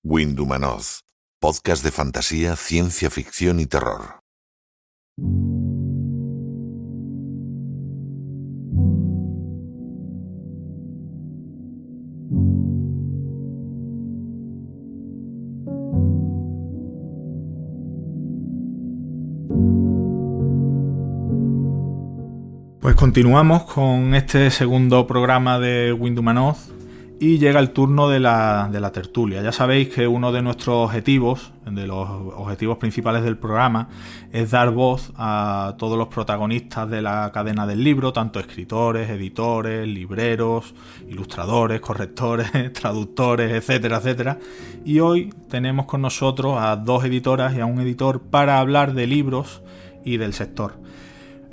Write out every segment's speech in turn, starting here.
Windhumanoz, podcast de fantasía, ciencia ficción y terror. Pues continuamos con este segundo programa de Windhumanoz y llega el turno de la tertulia. Ya sabéis que uno de nuestros objetivos, de los objetivos principales del programa, es dar voz a todos los protagonistas de la cadena del libro, tanto escritores, editores, libreros, ilustradores, correctores, traductores, etcétera, etcétera. Y hoy tenemos con nosotros a dos editoras y a un editor para hablar de libros y del sector.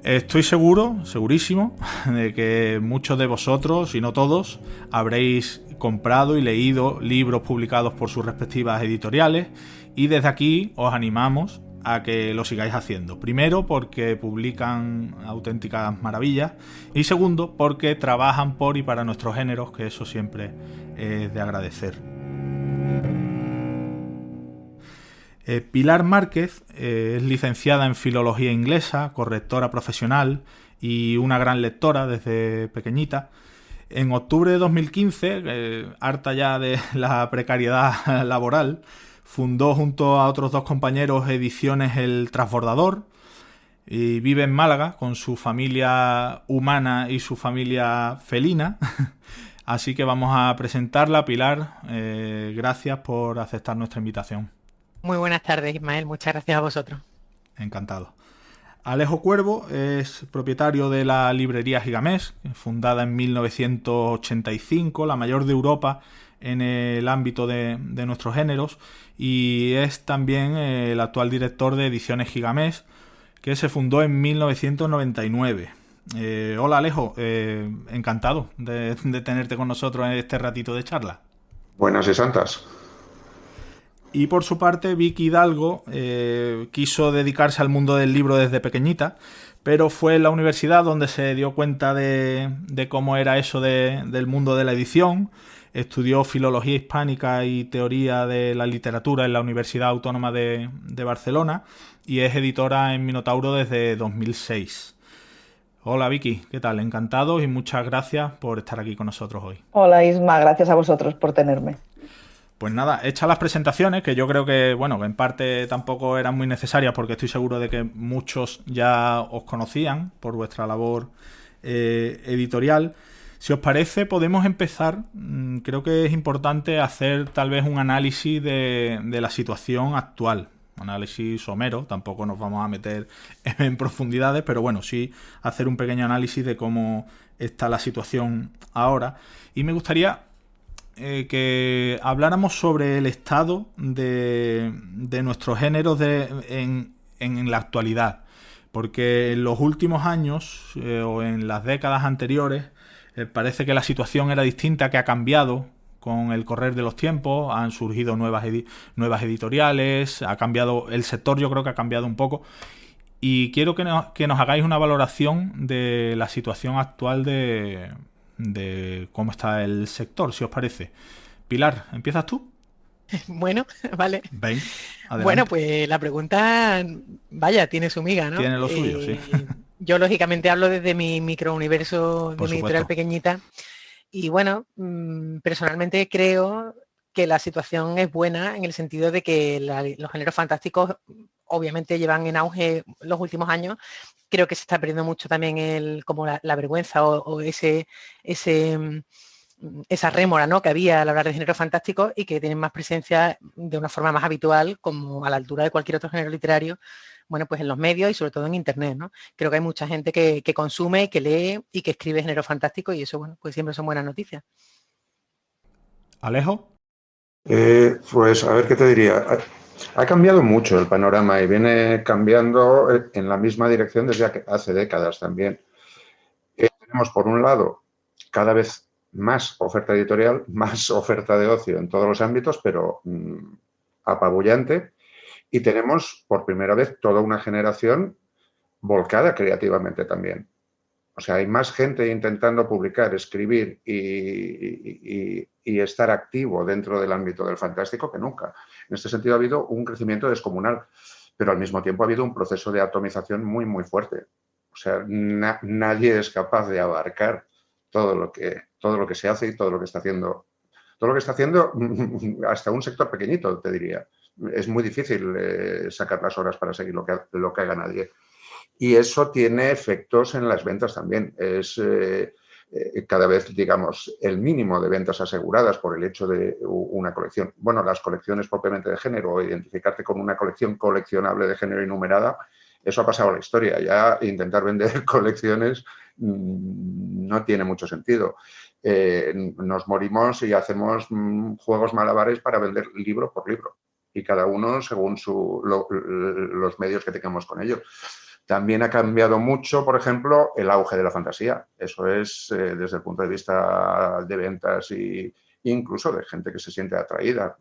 Estoy segurísimo, de que muchos de vosotros, si no todos, habréis comprado y leído libros publicados por sus respectivas editoriales y desde aquí os animamos a que lo sigáis haciendo. Primero, porque publican auténticas maravillas y segundo, porque trabajan por y para nuestros géneros, que eso siempre es de agradecer. Pilar Márquez es licenciada en Filología Inglesa, correctora profesional y una gran lectora desde pequeñita. En octubre de 2015, harta ya de la precariedad laboral, fundó junto a otros dos compañeros Ediciones El Transbordador y vive en Málaga con su familia humana y su familia felina. Así que vamos a presentarla. Pilar, gracias por aceptar nuestra invitación. Muy buenas tardes, Ismael. Muchas gracias a vosotros. Encantado. Alejo Cuervo es propietario de la librería Gigamés, fundada en 1985, la mayor de Europa en el ámbito de nuestros géneros, y es también el actual director de Ediciones Gigamés, que se fundó en 1999. Hola Alejo, encantado de tenerte con nosotros en este ratito de charla. Buenas y santas. Y por su parte, Vicky Hidalgo quiso dedicarse al mundo del libro desde pequeñita, pero fue en la universidad donde se dio cuenta de cómo era eso del mundo de la edición. Estudió Filología Hispánica y Teoría de la Literatura en la Universidad Autónoma de Barcelona y es editora en Minotauro desde 2006. Hola Vicky, ¿qué tal? Encantado y muchas gracias por estar aquí con nosotros hoy. Hola Isma, gracias a vosotros por tenerme. Pues nada, hechas las presentaciones, que yo creo que, bueno, en parte tampoco eran muy necesarias porque estoy seguro de que muchos ya os conocían por vuestra labor editorial. Si os parece, podemos empezar. Creo que es importante hacer tal vez un análisis de la situación actual. Un análisis somero, tampoco nos vamos a meter en profundidades, pero bueno, sí hacer un pequeño análisis de cómo está la situación ahora. Y me gustaría que habláramos sobre el estado de nuestros géneros en la actualidad, porque en los últimos años o en las décadas anteriores parece que la situación era distinta, que ha cambiado con el correr de los tiempos, han surgido nuevas editoriales, ha cambiado el sector, yo creo que ha cambiado un poco y quiero que nos hagáis una valoración de la situación actual de cómo está el sector, si os parece. Pilar, ¿empiezas tú? Bueno, vale. Ven, adelante. Bueno, pues la pregunta, vaya, tiene su miga, ¿no? Tiene lo suyo, sí. Yo lógicamente hablo desde mi microuniverso, Por de mi supuesto. editorial pequeñita. Y bueno, personalmente creo que la situación es buena en el sentido de que los géneros fantásticos obviamente llevan en auge los últimos años. Creo que se está perdiendo mucho también como la vergüenza o esa rémora, ¿no?, que había al hablar de género fantástico y que tienen más presencia de una forma más habitual, como a la altura de cualquier otro género literario, bueno, pues en los medios y sobre todo en internet, ¿no? Creo que hay mucha gente que consume, que lee y que escribe género fantástico y eso, bueno, pues siempre son buenas noticias. ¿Alejo? Pues a ver qué te diría. Ha cambiado mucho el panorama y viene cambiando en la misma dirección desde hace décadas también. Tenemos, por un lado, cada vez más oferta editorial, más oferta de ocio en todos los ámbitos, pero apabullante. Y tenemos, por primera vez, toda una generación volcada creativamente también. O sea, hay más gente intentando publicar, escribir y estar activo dentro del ámbito del fantástico que nunca. En este sentido ha habido un crecimiento descomunal, pero al mismo tiempo ha habido un proceso de atomización muy, muy fuerte. O sea, nadie es capaz de abarcar todo lo que se hace y todo lo que está haciendo. Todo lo que está haciendo hasta un sector pequeñito, te diría. Es muy difícil sacar las horas para seguir lo que haga nadie. Y eso tiene efectos en las ventas también. Es cada vez, digamos, el mínimo de ventas aseguradas por el hecho de una colección. Bueno, las colecciones propiamente de género, o identificarte con una colección coleccionable de género y numerada, eso ha pasado a la historia. Ya intentar vender colecciones no tiene mucho sentido. Nos morimos y hacemos juegos malabares para vender libro por libro. Y cada uno según los medios que tengamos con ellos. También ha cambiado mucho, por ejemplo, el auge de la fantasía. Eso es, desde el punto de vista de ventas e incluso de gente que se siente atraída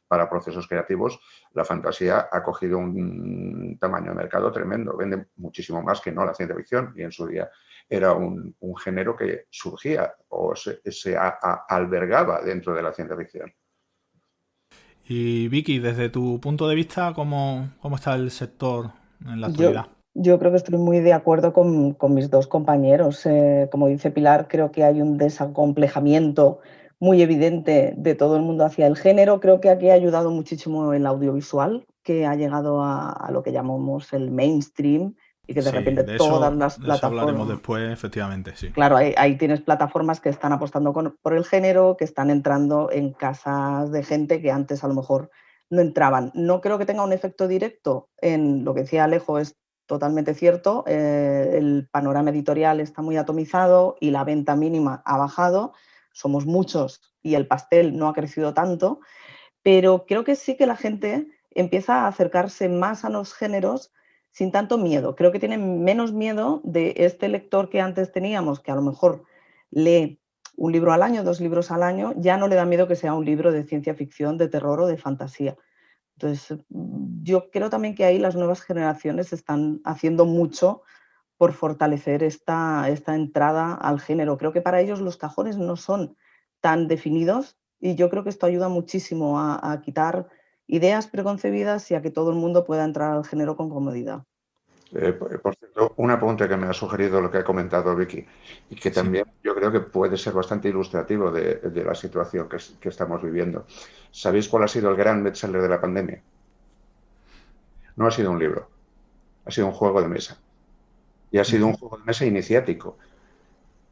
para procesos creativos. La fantasía ha cogido un tamaño de mercado tremendo. Vende muchísimo más que no la ciencia ficción, y en su día era un género que surgía o se albergaba dentro de la ciencia ficción. Y Vicky, desde tu punto de vista, ¿cómo está el sector en la actualidad? Yo creo que estoy muy de acuerdo con mis dos compañeros. Como dice Pilar, creo que hay un desacomplejamiento muy evidente de todo el mundo hacia el género. Creo que aquí ha ayudado muchísimo el audiovisual, que ha llegado a lo que llamamos el mainstream, y que de repente todas las plataformas... De eso hablaremos después, efectivamente, sí. Claro, ahí tienes plataformas que están apostando por el género, que están entrando en casas de gente que antes a lo mejor no entraban. No creo que tenga un efecto directo en lo que decía Alejo, es totalmente cierto. El panorama editorial está muy atomizado y la venta mínima ha bajado. Somos muchos y el pastel no ha crecido tanto, pero creo que sí que la gente empieza a acercarse más a los géneros sin tanto miedo. Creo que tienen menos miedo de este lector que antes teníamos, que a lo mejor lee un libro al año, 2 libros al año, ya no le da miedo que sea un libro de ciencia ficción, de terror o de fantasía. Entonces, yo creo también que ahí las nuevas generaciones están haciendo mucho por fortalecer esta entrada al género. Creo que para ellos los cajones no son tan definidos y yo creo que esto ayuda muchísimo a quitar ideas preconcebidas y a que todo el mundo pueda entrar al género con comodidad. Por cierto, un apunte que me ha sugerido lo que ha comentado Vicky y que también yo creo que puede ser bastante ilustrativo de la situación que estamos viviendo. ¿Sabéis cuál ha sido el gran bestseller de la pandemia? No ha sido un libro, ha sido un juego de mesa. Y ha sido un juego de mesa iniciático.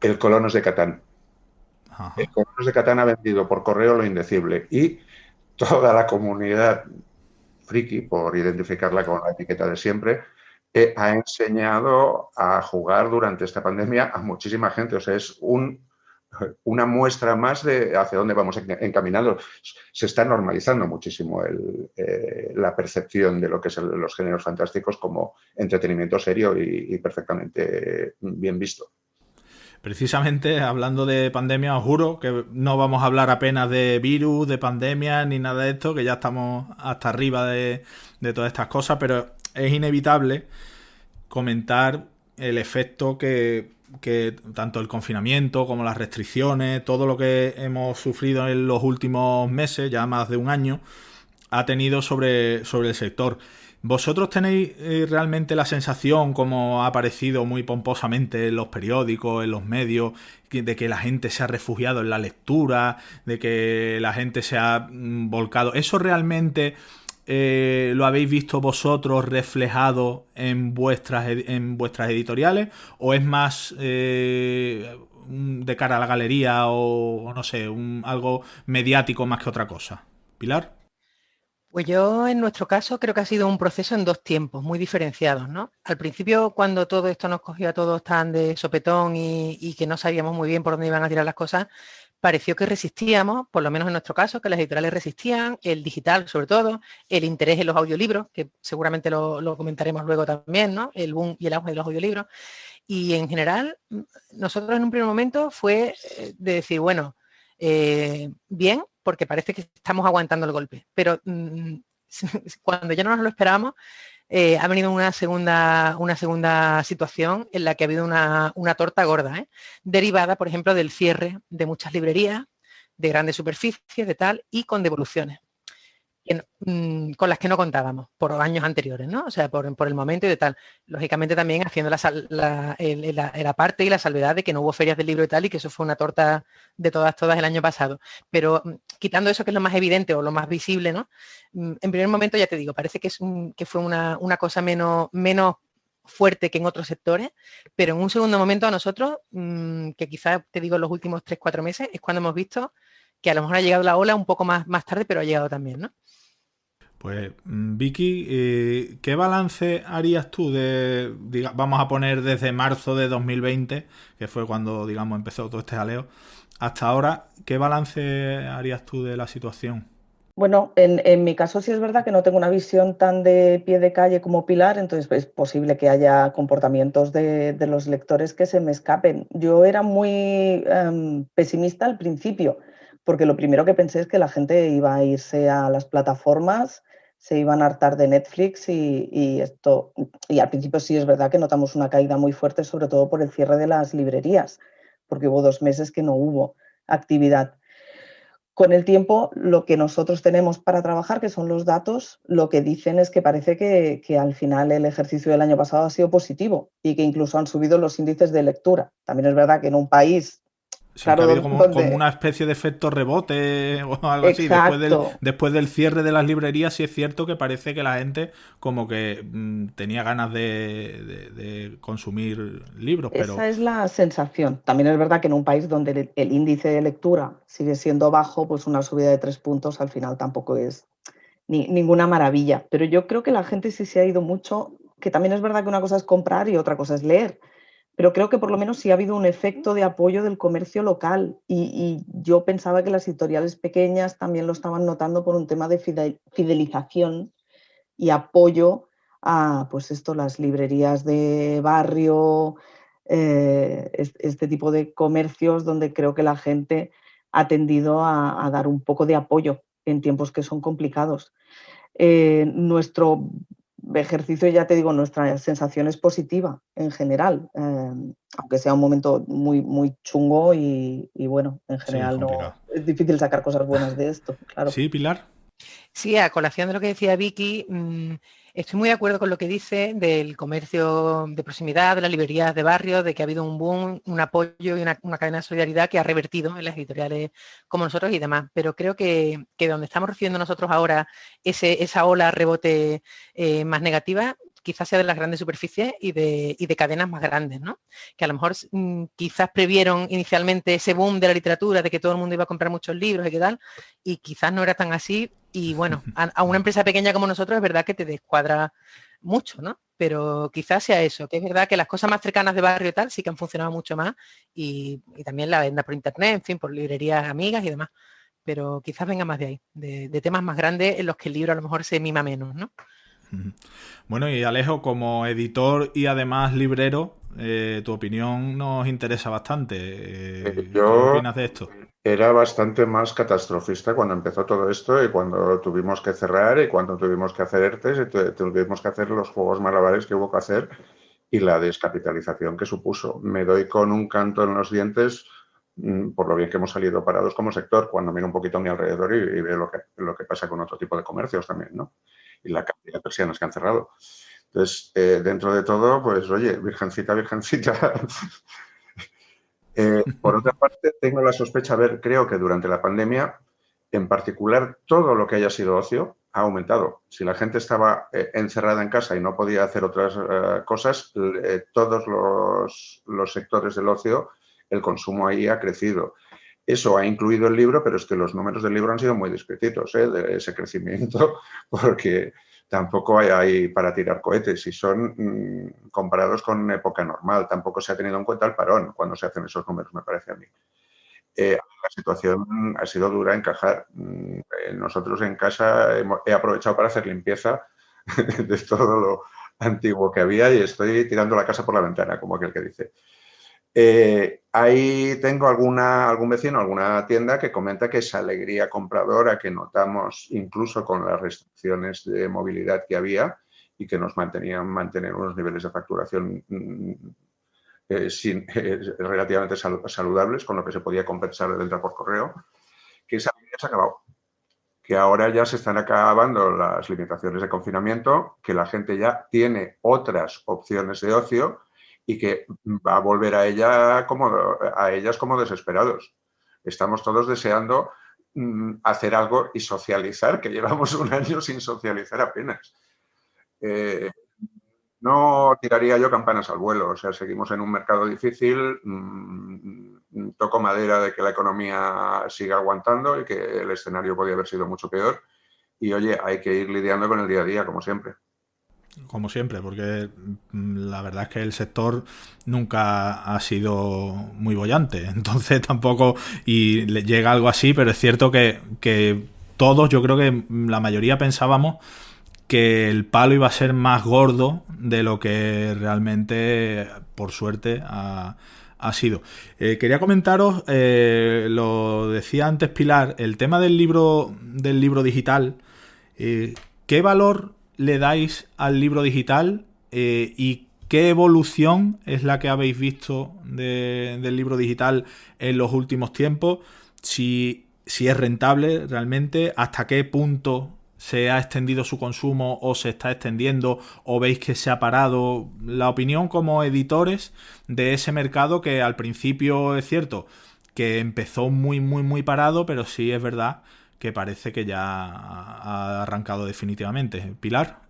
El Colonos de Catán. Ajá. El Colonos de Catán ha vendido por correo lo indecible y toda la comunidad friki, por identificarla con la etiqueta de siempre, ha enseñado a jugar durante esta pandemia a muchísima gente. O sea, es una muestra más de hacia dónde vamos encaminados. Se está normalizando muchísimo la percepción de lo que son los géneros fantásticos como entretenimiento serio y perfectamente bien visto. Precisamente, hablando de pandemia, os juro que no vamos a hablar apenas de virus, de pandemia, ni nada de esto, que ya estamos hasta arriba de todas estas cosas, pero es inevitable comentar el efecto que tanto el confinamiento como las restricciones, todo lo que hemos sufrido en los últimos meses, ya más de un año, ha tenido sobre el sector. ¿Vosotros tenéis realmente la sensación, como ha aparecido muy pomposamente en los periódicos, en los medios, de que la gente se ha refugiado en la lectura, de que la gente se ha volcado? ¿Eso realmente lo habéis visto vosotros reflejado en vuestras editoriales? ¿O es más de cara a la galería o no sé, algo mediático más que otra cosa? ¿Pilar? Pues yo, en nuestro caso, creo que ha sido un proceso en 2 tiempos muy diferenciados, ¿no? Al principio, cuando todo esto nos cogió a todos tan de sopetón y que no sabíamos muy bien por dónde iban a tirar las cosas, pareció que resistíamos, por lo menos en nuestro caso, que las editoriales resistían, el digital sobre todo, el interés en los audiolibros, que seguramente lo comentaremos luego también, ¿no? El boom y el auge de los audiolibros. Y en general, nosotros en un primer momento fue de decir, bueno, bien, porque parece que estamos aguantando el golpe, pero cuando ya no nos lo esperábamos, ha venido una segunda situación en la que ha habido una torta gorda, derivada, por ejemplo, del cierre de muchas librerías, de grandes superficies, de tal, y con devoluciones. Con las que no contábamos por años anteriores, ¿no? O sea, por el momento y de tal. Lógicamente también haciendo la parte y la salvedad de que no hubo ferias del libro y tal, y que eso fue una torta de todas el año pasado. Pero quitando eso que es lo más evidente o lo más visible, ¿no? En primer momento, ya te digo, parece que fue una cosa menos fuerte que en otros sectores, pero en un segundo momento a nosotros, que quizás te digo en los últimos 3-4 meses, es cuando hemos visto que a lo mejor ha llegado la ola un poco más tarde, pero ha llegado también, ¿no? Pues Vicky, ¿qué balance harías tú vamos a poner desde marzo de 2020, que fue cuando, digamos, empezó todo este jaleo, hasta ahora? ¿Qué balance harías tú de la situación? Bueno, en mi caso sí es verdad que no tengo una visión tan de pie de calle como Pilar, entonces es posible que haya comportamientos de los lectores que se me escapen. Yo era muy pesimista al principio, porque lo primero que pensé es que la gente iba a irse a las plataformas, se iban a hartar de Netflix y esto. Y al principio sí es verdad que notamos una caída muy fuerte, sobre todo por el cierre de las librerías, porque hubo 2 meses que no hubo actividad. Con el tiempo, lo que nosotros tenemos para trabajar, que son los datos, lo que dicen es que parece que al final el ejercicio del año pasado ha sido positivo y que incluso han subido los índices de lectura. También es verdad que en un país, Sí, que ha claro, habido como donde... una especie de efecto rebote o algo así. Exacto. Después del cierre de las librerías, sí es cierto que parece que la gente como que tenía ganas de consumir libros, pero Esa es la sensación. También es verdad que en un país donde el índice de lectura sigue siendo bajo, pues una subida de 3 puntos al final tampoco es ninguna maravilla. Pero yo creo que la gente sí se ha ido mucho, que también es verdad que una cosa es comprar y otra cosa es leer. Pero creo que por lo menos sí ha habido un efecto de apoyo del comercio local y yo pensaba que las editoriales pequeñas también lo estaban notando por un tema de fidelización y apoyo a, pues esto, las librerías de barrio, este tipo de comercios donde creo que la gente ha tendido a dar un poco de apoyo en tiempos que son complicados. Nuestro ejercicio, ya te digo, nuestra sensación es positiva en general, aunque sea un momento muy chungo y bueno, en sí, es general no complicado. es difícil sacar cosas buenas de esto, claro. ¿Sí, Pilar? Sí, a colación de lo que decía Vicky, estoy muy de acuerdo con lo que dice del comercio de proximidad, de las librerías de barrio, de que ha habido un boom, un apoyo y una cadena de solidaridad que ha revertido en las editoriales como nosotros y demás. Pero creo que donde estamos recibiendo nosotros ahora esa ola rebote más negativa, quizás sea de las grandes superficies y de cadenas más grandes, ¿no? Que a lo mejor quizás previeron inicialmente ese boom de la literatura, de que todo el mundo iba a comprar muchos libros y qué tal, y quizás no era tan así. Y bueno, a una empresa pequeña como nosotros es verdad que te descuadra mucho, ¿no? Pero quizás sea eso, que es verdad que las cosas más cercanas de barrio y tal sí que han funcionado mucho más y también la venta por internet, en fin, por librerías amigas y demás. Pero quizás venga más de ahí, de temas más grandes en los que el libro a lo mejor se mima menos, ¿no? Bueno, y Alejo, como editor y además librero, tu opinión nos interesa bastante. ¿Qué Yo opinas de esto? era bastante más catastrofista cuando empezó todo esto y cuando tuvimos que cerrar y cuando tuvimos que hacer ERTES y tuvimos que hacer los juegos malabares que hubo que hacer y la descapitalización que supuso. Me doy con un canto en los dientes por lo bien que hemos salido parados como sector, cuando miro un poquito a mi alrededor y veo lo que pasa con otro tipo de comercios también, ¿no? Y la cantidad de persianas que han cerrado. Entonces, dentro de todo, pues oye, virgencita, virgencita. Por otra parte, tengo la sospecha, creo que durante la pandemia, en particular, todo lo que haya sido ocio ha aumentado. Si la gente estaba encerrada en casa y no podía hacer otras cosas, todos los sectores del ocio, el consumo ahí ha crecido. Eso ha incluido el libro, pero es que los números del libro han sido muy discretitos, de ese crecimiento, porque tampoco hay ahí para tirar cohetes y son comparados con época normal. Tampoco se ha tenido en cuenta el parón cuando se hacen esos números, me parece a mí. La situación ha sido dura encajar. Nosotros en casa he aprovechado para hacer limpieza de todo lo antiguo que había y estoy tirando la casa por la ventana, como aquel que dice. Ahí tengo algún vecino, alguna tienda que comenta que esa alegría compradora que notamos incluso con las restricciones de movilidad que había y que nos mantenían mantener unos niveles de facturación relativamente saludables, con lo que se podía compensar el venta por correo, que esa línea se ha acabado. Que ahora ya se están acabando las limitaciones de confinamiento, que la gente ya tiene otras opciones de ocio y que va a volver a ellas como desesperados. Estamos todos deseando hacer algo y socializar, que llevamos un año sin socializar apenas. No tiraría yo campanas al vuelo, o sea, seguimos en un mercado difícil, toco madera de que la economía siga aguantando y que el escenario podría haber sido mucho peor y, oye, hay que ir lidiando con el día a día, como siempre. Como siempre, porque la verdad es que el sector nunca ha sido muy boyante, entonces tampoco, y le llega algo así, pero es cierto que todos, yo creo que la mayoría pensábamos que el palo iba a ser más gordo de lo que realmente, por suerte, ha sido. Quería comentaros, lo decía antes Pilar, el tema del libro digital. ¿Qué valor le dais al libro digital y qué evolución es la que habéis visto del libro digital en los últimos tiempos? Si es rentable realmente, hasta qué punto se ha extendido su consumo o se está extendiendo, o veis que se ha parado. La opinión como editores de ese mercado, que al principio es cierto que empezó muy muy muy parado, pero sí es verdad que parece que ya ha arrancado definitivamente. Pilar.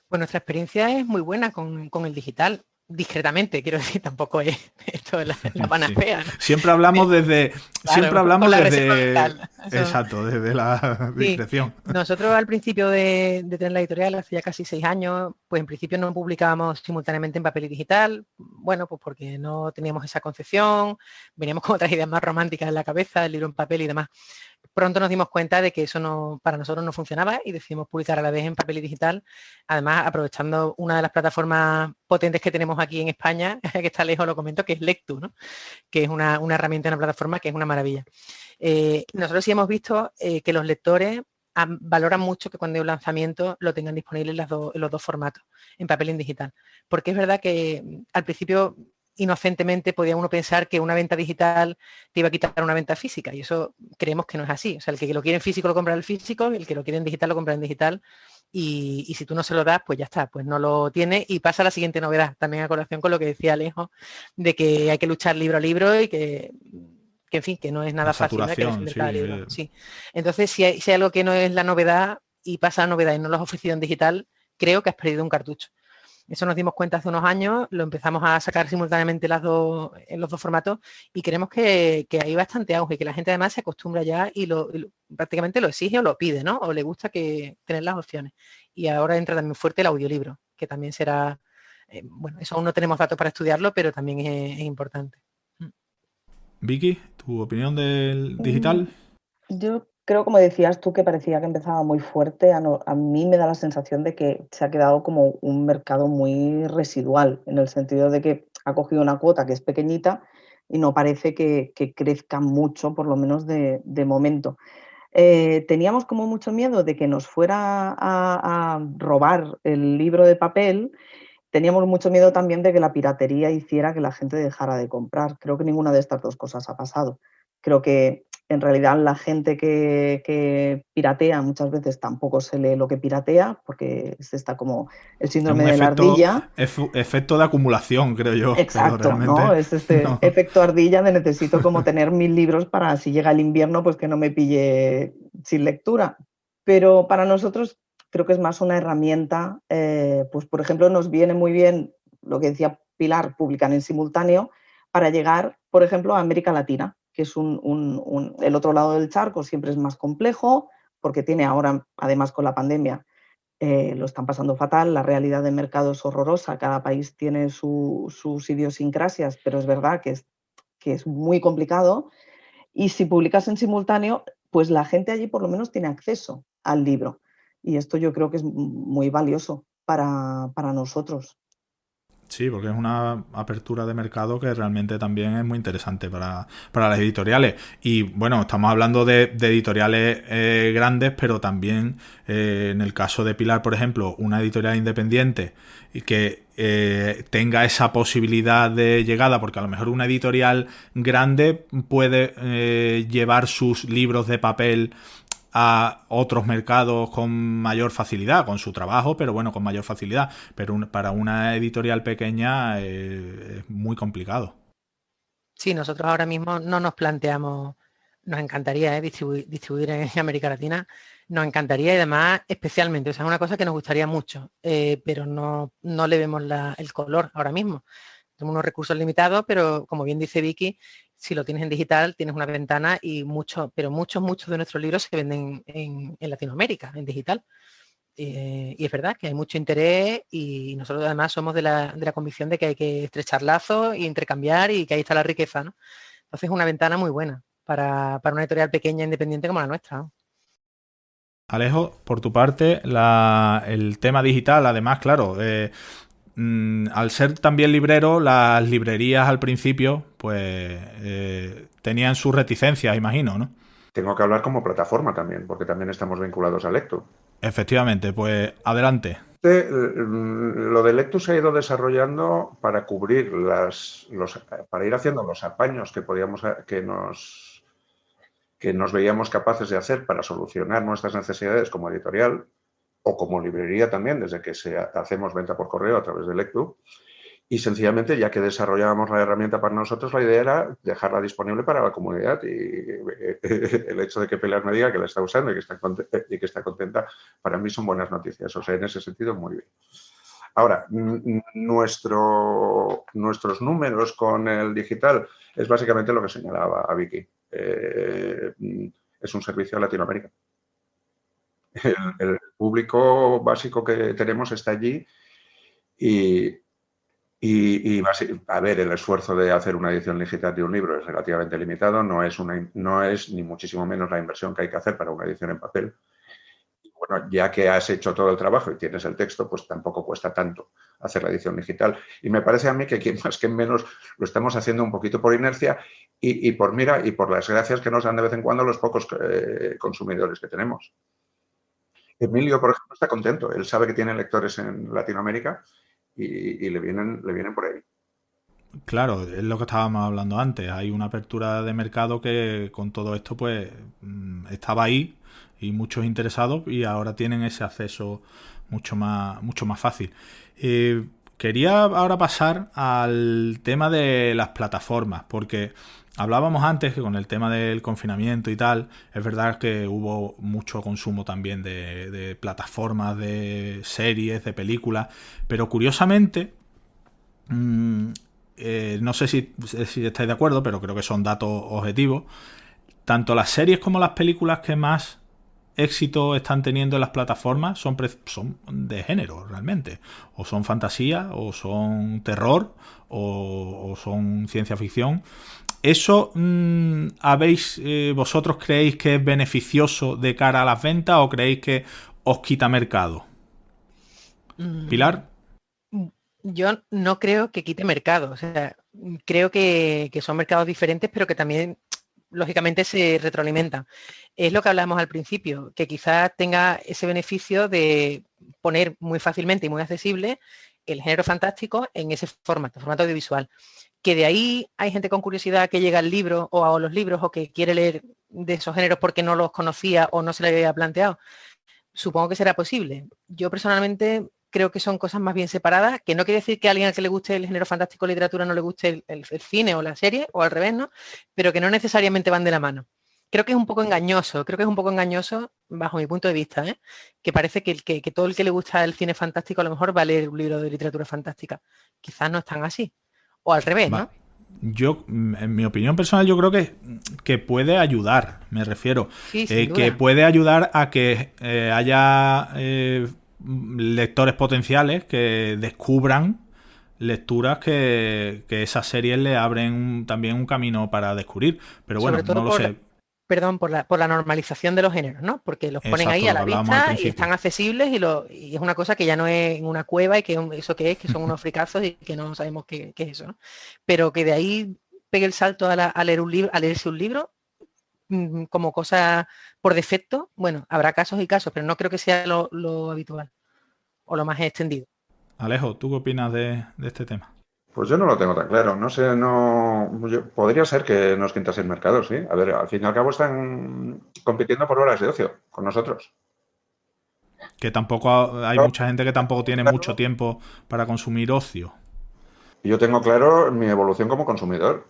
Pues nuestra experiencia es muy buena con el digital, discretamente, quiero decir, tampoco es esto la panacea, ¿no? Siempre hablamos desde... Claro, siempre hablamos desde... Eso... Exacto, desde la discreción. Sí. Nosotros al principio de tener la editorial, hace ya casi 6 años, pues en principio no publicábamos simultáneamente en papel y digital, bueno, pues porque no teníamos esa concepción, veníamos con otras ideas más románticas en la cabeza, el libro en papel y demás. Pronto nos dimos cuenta de que eso para nosotros no funcionaba y decidimos publicar a la vez en papel y digital, además aprovechando una de las plataformas potentes que tenemos aquí en España, que está lejos, lo comento, que es Lectu, ¿no? Que es una herramienta, una plataforma que es una maravilla. Nosotros sí hemos visto que los lectores valoran mucho que cuando hay un lanzamiento lo tengan disponible en los dos formatos, en papel y en digital. Porque es verdad que al principio, inocentemente, podía uno pensar que una venta digital te iba a quitar una venta física, y eso creemos que no es así. O sea, el que lo quiere en físico lo compra en el físico, el que lo quiere en digital lo compra en digital, y si tú no se lo das, pues ya está, pues no lo tiene. Y pasa la siguiente novedad, también a colación con lo que decía Alejo, de que hay que luchar libro a libro y que en fin, que no es nada fácil, ¿no? Que defender cada libro. Sí. Entonces, si hay algo que no es la novedad y pasa la novedad y no lo has ofrecido en digital, creo que has perdido un cartucho. Eso nos dimos cuenta hace unos años, lo empezamos a sacar simultáneamente en los dos formatos y creemos que hay bastante auge, que la gente además se acostumbra ya y prácticamente lo exige o lo pide, ¿no? O le gusta tener las opciones. Y ahora entra también fuerte el audiolibro, que también será, bueno, eso aún no tenemos datos para estudiarlo, pero también es importante. Vicky, ¿tu opinión del digital? Yo creo, como decías tú, que parecía que empezaba muy fuerte. A mí me da la sensación de que se ha quedado como un mercado muy residual, en el sentido de que ha cogido una cuota que es pequeñita y no parece que crezca mucho, por lo menos de momento. Teníamos como mucho miedo de que nos fuera a robar el libro de papel. Teníamos mucho miedo también de que la piratería hiciera que la gente dejara de comprar. Creo que ninguna de estas dos cosas ha pasado. Creo que en realidad la gente que piratea muchas veces tampoco se lee lo que piratea, porque está como el síndrome de la ardilla. Efecto de acumulación, creo yo. Exacto, ¿no? Es efecto ardilla de necesito como tener 1000 libros para si llega el invierno, pues que no me pille sin lectura. Pero para nosotros creo que es más una herramienta, pues por ejemplo nos viene muy bien lo que decía Pilar, publicar en simultáneo para llegar, por ejemplo, a América Latina, que es el otro lado del charco, siempre es más complejo, porque tiene ahora, además con la pandemia, lo están pasando fatal, la realidad de mercado es horrorosa, cada país tiene sus idiosincrasias, pero es verdad que es muy complicado, y si publicas en simultáneo, pues la gente allí por lo menos tiene acceso al libro. Y esto yo creo que es muy valioso para nosotros. Sí, porque es una apertura de mercado que realmente también es muy interesante para las editoriales. Y bueno, estamos hablando de editoriales grandes, pero también en el caso de Pilar, por ejemplo, una editorial independiente y que tenga esa posibilidad de llegada, porque a lo mejor una editorial grande puede llevar sus libros de papel a otros mercados con mayor facilidad, con su trabajo, pero bueno, con mayor facilidad. Pero para una editorial pequeña es muy complicado. Sí, nosotros ahora mismo no nos planteamos, nos encantaría distribuir en América Latina, nos encantaría y además especialmente, o sea, es una cosa que nos gustaría mucho, pero no le vemos el color ahora mismo. Tenemos unos recursos limitados, pero como bien dice Vicky, si lo tienes en digital, tienes una ventana y muchos de nuestros libros se venden en Latinoamérica, en digital. Y es verdad que hay mucho interés y nosotros además somos de la convicción de que hay que estrechar lazos e intercambiar y que ahí está la riqueza, ¿no? Entonces es una ventana muy buena para una editorial pequeña independiente como la nuestra, ¿no? Alejo, por tu parte, el tema digital, además, claro, al ser también librero, las librerías al principio, pues tenían sus reticencias, imagino, ¿no? Tengo que hablar como plataforma también, porque también estamos vinculados a Lectu. Efectivamente, pues adelante. Lo de Lectu se ha ido desarrollando para cubrir para ir haciendo los apaños que nos veíamos capaces de hacer para solucionar nuestras necesidades como editorial o como librería también, desde que hacemos venta por correo a través de Lectu. Y sencillamente, ya que desarrollábamos la herramienta para nosotros, la idea era dejarla disponible para la comunidad. Y el hecho de que Pilar me diga que la está usando y que está contenta, para mí son buenas noticias. O sea, en ese sentido, muy bien. Ahora, nuestros números con el digital es básicamente lo que señalaba a Vicky. Es un servicio a Latinoamérica. El público básico que tenemos está allí y a ver, el esfuerzo de hacer una edición digital de un libro es relativamente limitado, no es ni muchísimo menos la inversión que hay que hacer para una edición en papel. Y bueno, ya que has hecho todo el trabajo y tienes el texto, pues tampoco cuesta tanto hacer la edición digital. Y me parece a mí que quien más que menos lo estamos haciendo un poquito por inercia y por las gracias que nos dan de vez en cuando los pocos consumidores que tenemos. Emilio, por ejemplo, está contento. Él sabe que tiene lectores en Latinoamérica y le vienen por ahí. Claro, es lo que estábamos hablando antes. Hay una apertura de mercado que con todo esto pues estaba ahí y muchos interesados y ahora tienen ese acceso mucho más fácil. Quería ahora pasar al tema de las plataformas, porque hablábamos antes que con el tema del confinamiento y tal, es verdad que hubo mucho consumo también de plataformas, de series, de películas, pero curiosamente, no sé si estáis de acuerdo, pero creo que son datos objetivos, tanto las series como las películas que más éxito están teniendo en las plataformas son de género realmente, o son fantasía, o son terror, o son ciencia ficción. ¿Eso vosotros creéis que es beneficioso de cara a las ventas o creéis que os quita mercado? Pilar. Yo no creo que quite mercado, o sea, creo que son mercados diferentes, pero que también lógicamente se retroalimentan. Es lo que hablamos al principio, que quizás tenga ese beneficio de poner muy fácilmente y muy accesible el género fantástico en ese formato audiovisual. Que de ahí hay gente con curiosidad que llega al libro o a los libros o que quiere leer de esos géneros porque no los conocía o no se le había planteado. Supongo que será posible. Yo personalmente creo que son cosas más bien separadas, que no quiere decir que a alguien al que le guste el género fantástico o literatura no le guste el cine o la serie, o al revés, ¿no? Pero que no necesariamente van de la mano. Creo que es un poco engañoso, bajo mi punto de vista, ¿eh? Que parece que todo el que le gusta el cine fantástico a lo mejor va a leer un libro de literatura fantástica. Quizás no es tan así. O al revés, ¿no? Yo, en mi opinión personal, yo creo que puede ayudar, me refiero. Sí, sin duda. Que puede ayudar a que haya lectores potenciales que descubran lecturas que esas series le abren también un camino para descubrir. Pero bueno, no lo sé. perdón, por la normalización de los géneros, ¿no? Porque los ponen Exacto, ahí a lo que la hablábamos al vista y principio. están accesibles y es una cosa que ya no es en una cueva y eso que es, que son unos fricazos y que no sabemos qué es eso, ¿no? Pero que de ahí pegue el salto a leer un libro, a leerse un libro como cosa por defecto, bueno, habrá casos y casos, pero no creo que sea lo habitual o lo más extendido. Alejo, ¿tú qué opinas de este tema? Pues yo no lo tengo tan claro. No sé, podría ser que nos quintase el mercado, sí. A ver, al fin y al cabo están compitiendo por horas de ocio con nosotros. Que tampoco hay No, mucha gente que tampoco tiene mucho tiempo para consumir ocio. yo tengo claro mi evolución como consumidor.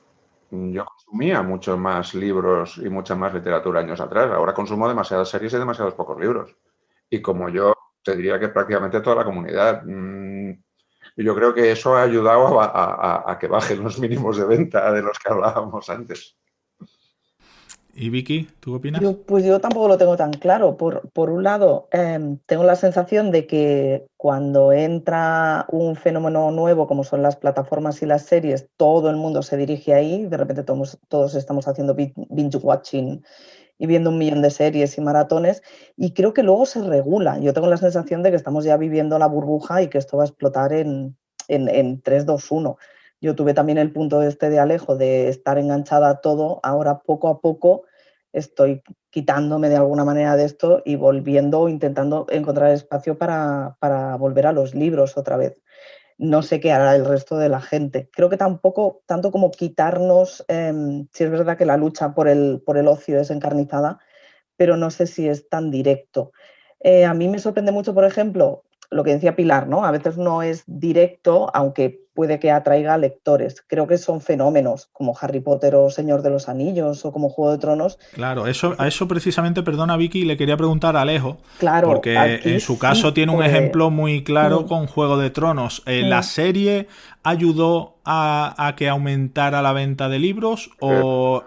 Yo consumía mucho más libros y mucha más literatura años atrás. Ahora consumo demasiadas series y demasiados pocos libros. Y como yo, te diría que prácticamente toda la comunidad. Yo creo que eso ha ayudado a que bajen los mínimos de venta de los que hablábamos antes. ¿Y Vicky, tú qué opinas? Pues yo tampoco lo tengo tan claro. Por un lado, tengo la sensación de que cuando entra un fenómeno nuevo, como son las plataformas y las series, todo el mundo se dirige ahí. De repente todos estamos haciendo binge watching y viendo 1 millón de series y maratones. Y creo que luego se regula. Yo tengo la sensación de que estamos ya viviendo la burbuja y que esto va a explotar en 3, 2, 1. Yo tuve también el punto de Alejo de estar enganchada a todo. Ahora poco a poco estoy quitándome de alguna manera de esto y volviendo o intentando encontrar espacio para volver a los libros otra vez. No sé qué hará el resto de la gente. Creo que tampoco, tanto como quitarnos, si es verdad que la lucha por el ocio es encarnizada, pero no sé si es tan directo. A mí me sorprende mucho, por ejemplo, lo que decía Pilar, ¿no? A veces no es directo, aunque puede que atraiga lectores. Creo que son fenómenos como Harry Potter o Señor de los Anillos o como Juego de Tronos. Claro, a eso precisamente, perdona Vicky, le quería preguntar a Alejo, Claro, porque aquí en su caso sí tiene un puede. ejemplo muy claro con Juego de Tronos. ¿La serie ayudó a que aumentara la venta de libros o...?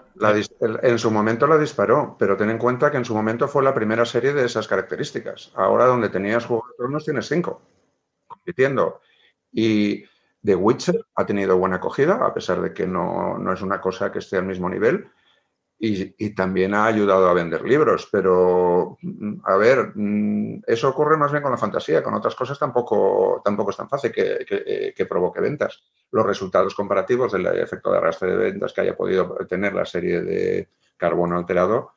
En su momento la disparó, pero ten en cuenta que en su momento fue la primera serie de esas características. Ahora donde tenías Juego de Tronos tienes 5 compitiendo. Y The Witcher ha tenido buena acogida, a pesar de que no es una cosa que esté al mismo nivel. Y también ha ayudado a vender libros, pero a ver, eso ocurre más bien con la fantasía, con otras cosas tampoco es tan fácil que provoque ventas. Los resultados comparativos del efecto de arrastre de ventas que haya podido tener la serie de Carbono Alterado,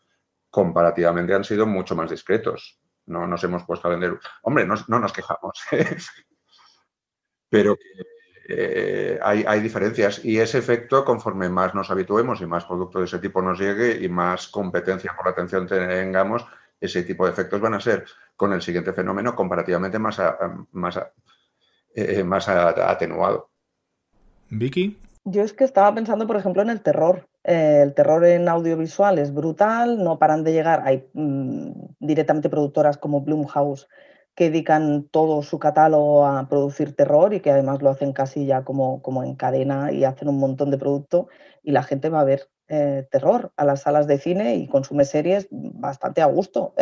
comparativamente han sido mucho más discretos. No nos hemos puesto a vender. Hombre, no nos quejamos, pero hay diferencias y ese efecto, conforme más nos habituemos y más producto de ese tipo nos llegue y más competencia por la atención tengamos, ese tipo de efectos van a ser con el siguiente fenómeno comparativamente más atenuado. Vicky. Yo es que estaba pensando, por ejemplo, en el terror. El terror en audiovisual es brutal, no paran de llegar. Hay directamente productoras como Blumhouse que dedican todo su catálogo a producir terror y que además lo hacen casi ya como en cadena y hacen un montón de producto y la gente va a ver terror a las salas de cine y consume series bastante a gusto.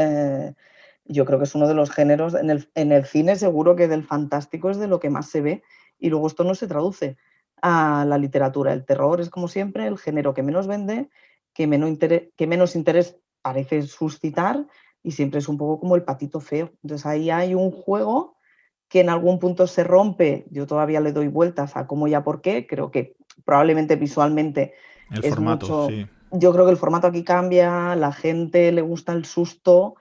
Yo creo que es uno de los géneros, en el cine seguro que del fantástico es de lo que más se ve y luego esto no se traduce a la literatura. El terror es, como siempre, el género que menos vende, que menos interés parece suscitar y siempre es un poco como el patito feo. Entonces ahí hay un juego que en algún punto se rompe. Yo todavía le doy vueltas a cómo y a por qué. Creo que probablemente visualmente El es formato, mucho... sí. Yo creo que el formato aquí cambia, la gente le gusta el susto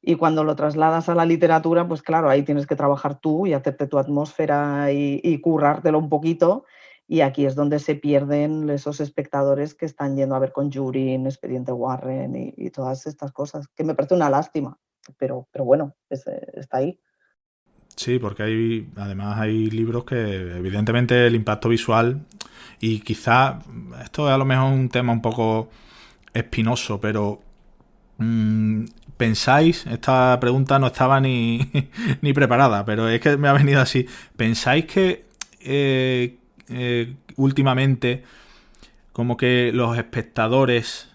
y cuando lo trasladas a la literatura, pues claro, ahí tienes que trabajar tú y hacerte tu atmósfera y currártelo un poquito. Y aquí es donde se pierden esos espectadores que están yendo a ver Conjuring, Expediente Warren y todas estas cosas, que me parece una lástima, pero bueno, está ahí. Sí, porque además hay libros que evidentemente el impacto visual y quizá esto es a lo mejor un tema un poco espinoso, pero ¿pensáis? Esta pregunta no estaba ni preparada, pero es que me ha venido así. ¿Pensáis que últimamente como que los espectadores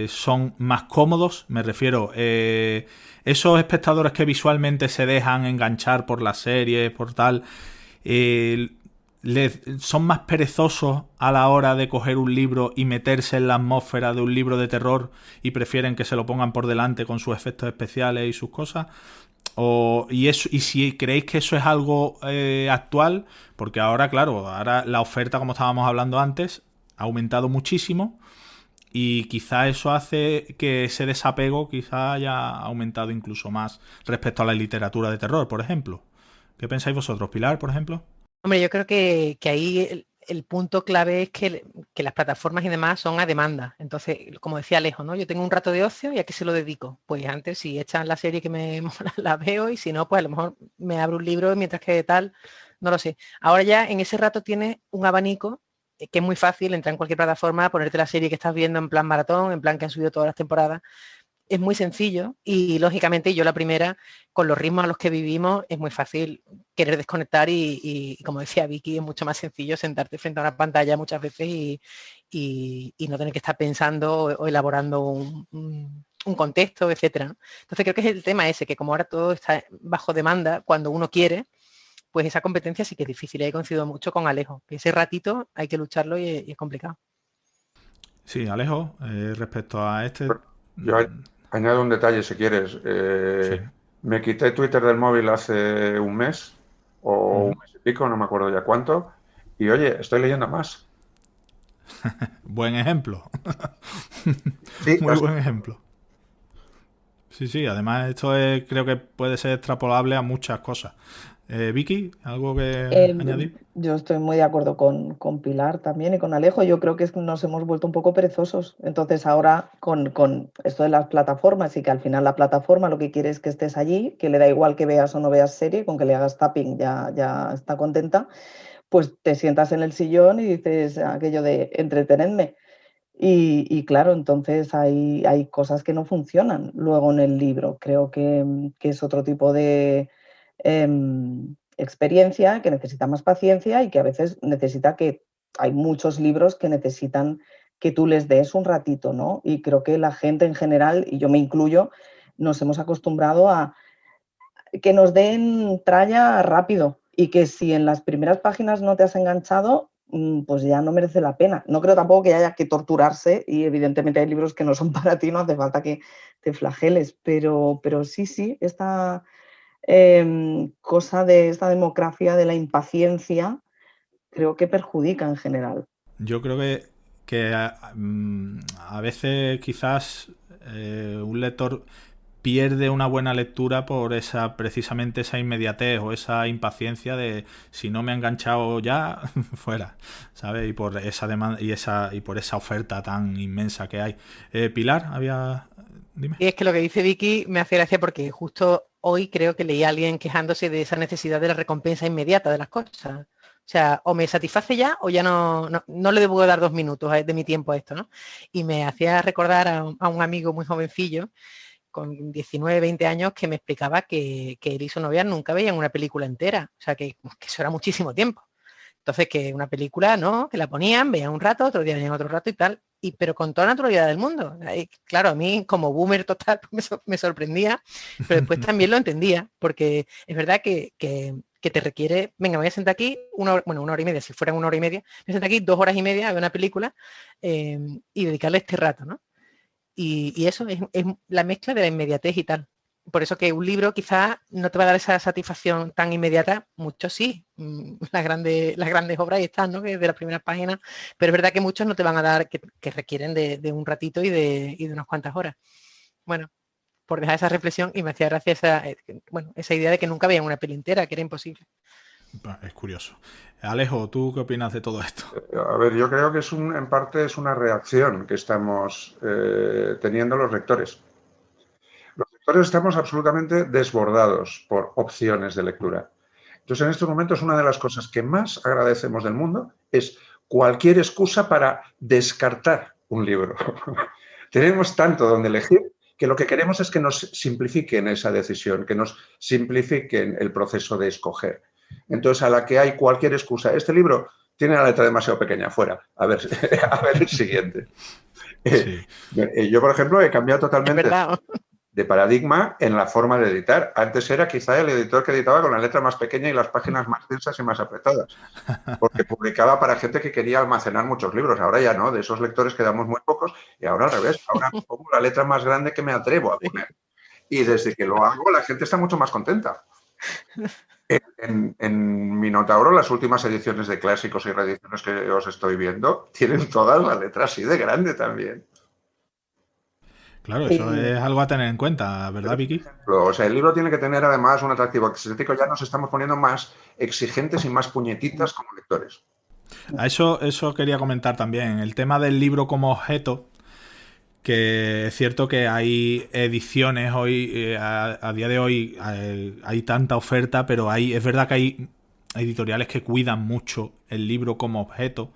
son más cómodos? Me refiero, esos espectadores que visualmente se dejan enganchar por las series, por tal, son más perezosos a la hora de coger un libro y meterse en la atmósfera de un libro de terror y prefieren que se lo pongan por delante con sus efectos especiales y sus cosas. Y si creéis que eso es algo actual, porque ahora, claro, ahora la oferta, como estábamos hablando antes, ha aumentado muchísimo y quizá eso hace que ese desapego quizá haya aumentado incluso más respecto a la literatura de terror, por ejemplo. ¿Qué pensáis vosotros, Pilar, por ejemplo? Hombre, yo creo que ahí el punto clave es que las plataformas y demás son a demanda. Entonces, como decía Alejo, ¿no? Yo tengo un rato de ocio y ¿a qué se lo dedico? Pues antes, si echan la serie que me mola, la veo, y si no, pues a lo mejor me abro un libro mientras que tal, no lo sé. Ahora ya en ese rato tienes un abanico que es muy fácil entrar en cualquier plataforma, ponerte la serie que estás viendo en plan maratón, en plan que han subido todas las temporadas. Es muy sencillo y, lógicamente, yo la primera, con los ritmos a los que vivimos, es muy fácil querer desconectar y como decía Vicky, es mucho más sencillo sentarte frente a una pantalla muchas veces y no tener que estar pensando o elaborando un contexto, etcétera, ¿no? Entonces creo que es el tema ese, que como ahora todo está bajo demanda, cuando uno quiere, pues esa competencia sí que es difícil. Y ahí coincido mucho con Alejo, que ese ratito hay que lucharlo y es complicado. Sí, Alejo, respecto a este... Yo añado un detalle si quieres. Sí. Me quité Twitter del móvil hace un mes o un mes y pico, no me acuerdo ya cuánto, y oye, estoy leyendo más. Buen ejemplo. Sí, Muy buen ejemplo. Sí, además esto creo que puede ser extrapolable a muchas cosas. Vicky, ¿algo que añadir? Yo estoy muy de acuerdo con Pilar también y con Alejo. Yo creo que nos hemos vuelto un poco perezosos. Entonces ahora con esto de las plataformas y que al final la plataforma lo que quiere es que estés allí, que le da igual que veas o no veas serie, con que le hagas tapping ya está contenta, pues te sientas en el sillón y dices aquello de entretenedme. Y claro, entonces hay cosas que no funcionan luego en el libro. Creo que es otro tipo de experiencia que necesita más paciencia y que a veces necesita hay muchos libros que necesitan que tú les des un ratito, ¿no? Y creo que la gente en general, y yo me incluyo, nos hemos acostumbrado a que nos den tralla rápido y que si en las primeras páginas no te has enganchado, pues ya no merece la pena. No creo tampoco que haya que torturarse y evidentemente hay libros que no son para ti, no hace falta que te flageles, pero sí, esta cosa de esta democracia de la impaciencia creo que perjudica en general. Yo creo que a veces quizás un lector pierde una buena lectura por precisamente esa inmediatez o esa impaciencia de si no me ha enganchado ya, fuera, ¿sabes? Y por esa demanda y por esa oferta tan inmensa que hay. Pilar, dime. Y es que lo que dice Vicky me hace gracia porque justo hoy creo que leí a alguien quejándose de esa necesidad de la recompensa inmediata de las cosas. O sea, o me satisface ya o ya no le debo dar 2 minutos de mi tiempo a esto, ¿no? Y me hacía recordar a un amigo muy jovencillo con 19, 20 años que me explicaba que él y su novia nunca veían una película entera. O sea, que eso era muchísimo tiempo. Entonces, que una película, ¿no? Que la ponían, veían un rato, otro día veían otro rato y tal. Pero con toda la naturalidad del mundo. Y claro, a mí como boomer total me sorprendía, pero después también lo entendía, porque es verdad que te requiere, venga, me voy a sentar aquí una hora y media, si fueran 1 hora y media, me voy a sentar aquí 2 horas y media a ver una película y dedicarle este rato, ¿no? Y eso es la mezcla de la inmediatez y tal. Por eso que un libro quizás no te va a dar esa satisfacción tan inmediata, muchos sí, las grandes obras ahí están, ¿no? Que de las primeras páginas, pero es verdad que muchos no te van a dar, que requieren de un ratito y de unas cuantas horas. Bueno, por dejar esa reflexión, y me hacía gracia esa idea de que nunca veían una peli entera, que era imposible. Es curioso. Alejo, ¿tú qué opinas de todo esto? A ver, yo creo que en parte es una reacción que estamos teniendo los lectores. Los lectores estamos absolutamente desbordados por opciones de lectura. Entonces, en estos momentos, una de las cosas que más agradecemos del mundo es cualquier excusa para descartar un libro. Tenemos tanto donde elegir que lo que queremos es que nos simplifiquen esa decisión, que nos simplifiquen el proceso de escoger. Entonces, a la que hay cualquier excusa, este libro tiene la letra demasiado pequeña, fuera, a ver el siguiente. Sí. Yo, por ejemplo, he cambiado totalmente. Es verdad. de paradigma en la forma de editar. Antes era quizá el editor que editaba con la letra más pequeña y las páginas más densas y más apretadas, porque publicaba para gente que quería almacenar muchos libros. Ahora ya no, de esos lectores quedamos muy pocos y ahora al revés, ahora pongo la letra más grande que me atrevo a poner. Y desde que lo hago la gente está mucho más contenta. En Minotauro, las últimas ediciones de clásicos y reediciones que os estoy viendo tienen todas la letra así de grande también. Claro, eso es algo a tener en cuenta, ¿verdad, Vicky? O sea, el libro tiene que tener además un atractivo estético. Ya nos estamos poniendo más exigentes y más puñetitas como lectores. A eso quería comentar también. El tema del libro como objeto, que es cierto que hay ediciones hoy, a día de hoy hay tanta oferta, pero es verdad que hay editoriales que cuidan mucho el libro como objeto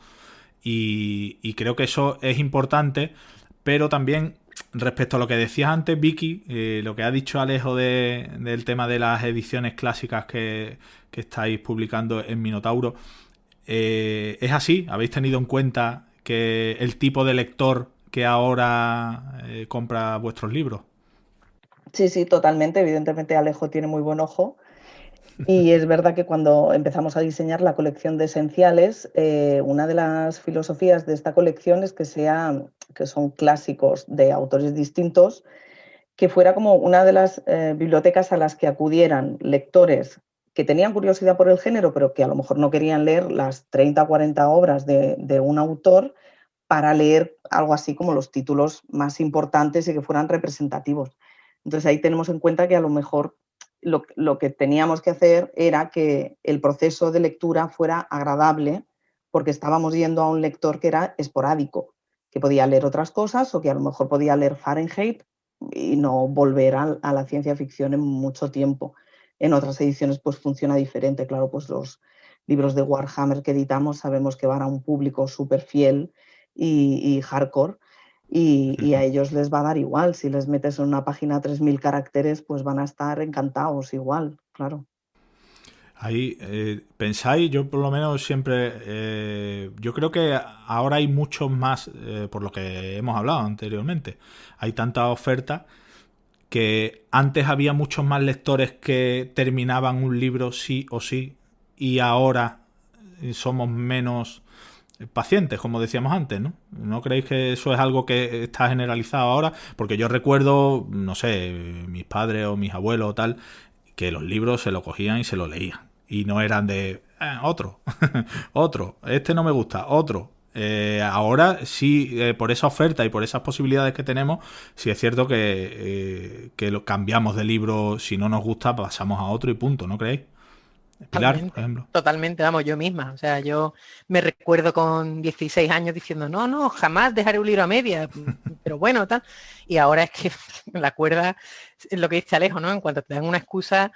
y creo que eso es importante, pero también respecto a lo que decías antes, Vicky, lo que ha dicho Alejo del tema de las ediciones clásicas que estáis publicando en Minotauro, es así. ¿Habéis tenido en cuenta que el tipo de lector que ahora compra vuestros libros? Sí, totalmente. Evidentemente Alejo tiene muy buen ojo. Y es verdad que cuando empezamos a diseñar la colección de esenciales, una de las filosofías de esta colección es que son clásicos de autores distintos, que fuera como una de las bibliotecas a las que acudieran lectores que tenían curiosidad por el género, pero que a lo mejor no querían leer las 30 o 40 obras de un autor para leer algo así como los títulos más importantes y que fueran representativos. Entonces ahí tenemos en cuenta que a lo mejor lo que teníamos que hacer era que el proceso de lectura fuera agradable, porque estábamos yendo a un lector que era esporádico, que podía leer otras cosas o que a lo mejor podía leer Fahrenheit y no volver a la ciencia ficción en mucho tiempo. En otras ediciones pues funciona diferente. Claro, pues los libros de Warhammer que editamos sabemos que van a un público súper fiel y hardcore, y a ellos les va a dar igual. Si les metes en una página 3.000 caracteres, pues van a estar encantados igual, claro. Ahí pensáis, yo por lo menos siempre, yo creo que ahora hay muchos más, por lo que hemos hablado anteriormente, hay tanta oferta que antes había muchos más lectores que terminaban un libro sí o sí y ahora somos menos pacientes, como decíamos antes, ¿no? ¿No creéis que eso es algo que está generalizado ahora? Porque yo recuerdo, no sé, mis padres o mis abuelos o tal, que los libros se los cogían y se los leían. Y no eran de otro, otro, este no me gusta, otro. Ahora sí, por esa oferta y por esas posibilidades que tenemos, sí es cierto que lo cambiamos de libro, si no nos gusta pasamos a otro y punto, ¿no creéis? Pilar, por ejemplo. Totalmente, vamos, yo misma. O sea, yo me recuerdo con 16 años diciendo, no, jamás dejaré un libro a media, pero bueno, tal. Y ahora es que la cuerda es lo que dice Alejo, ¿no? En cuanto te dan una excusa,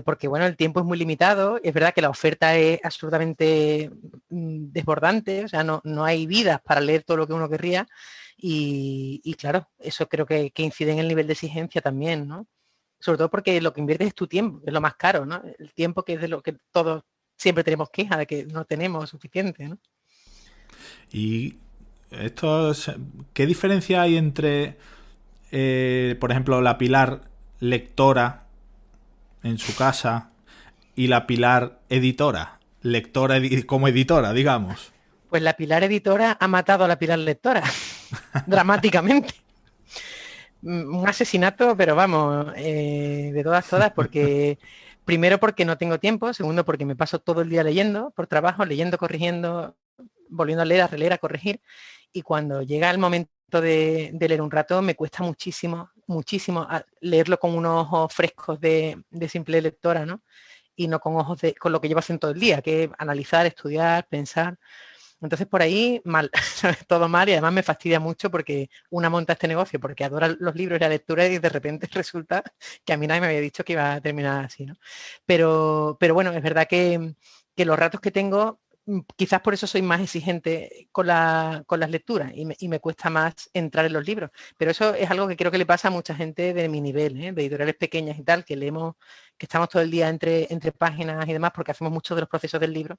porque bueno, el tiempo es muy limitado, es verdad que la oferta es absolutamente desbordante, o sea, no hay vidas para leer todo lo que uno querría. Y claro, eso creo que incide en el nivel de exigencia también, ¿no? Sobre todo porque lo que inviertes es tu tiempo, es lo más caro, ¿no? El tiempo, que es de lo que todos siempre tenemos queja de que no tenemos suficiente, ¿no? Y esto, ¿qué diferencia hay entre, por ejemplo, la Pilar lectora en su casa y la Pilar editora, como editora, digamos? Pues la Pilar editora ha matado a la Pilar lectora, dramáticamente. Un asesinato, pero vamos, de todas, porque primero porque no tengo tiempo, segundo porque me paso todo el día leyendo por trabajo, leyendo, corrigiendo, volviendo a leer, a releer, a corregir, y cuando llega el momento de leer un rato me cuesta muchísimo leerlo con unos ojos frescos de simple lectora, ¿no? Y no con ojos con lo que llevo haciendo todo el día, que es analizar, estudiar, pensar. Entonces por ahí mal, todo mal, y además me fastidia mucho porque una monta este negocio porque adora los libros y la lectura y de repente resulta que a mí nadie me había dicho que iba a terminar así, ¿no? Pero bueno, es verdad que los ratos que tengo, quizás por eso soy más exigente con las lecturas y me cuesta más entrar en los libros. Pero eso es algo que creo que le pasa a mucha gente de mi nivel, de editoriales pequeñas y tal, que leemos, que estamos todo el día entre páginas y demás porque hacemos muchos de los procesos del libro.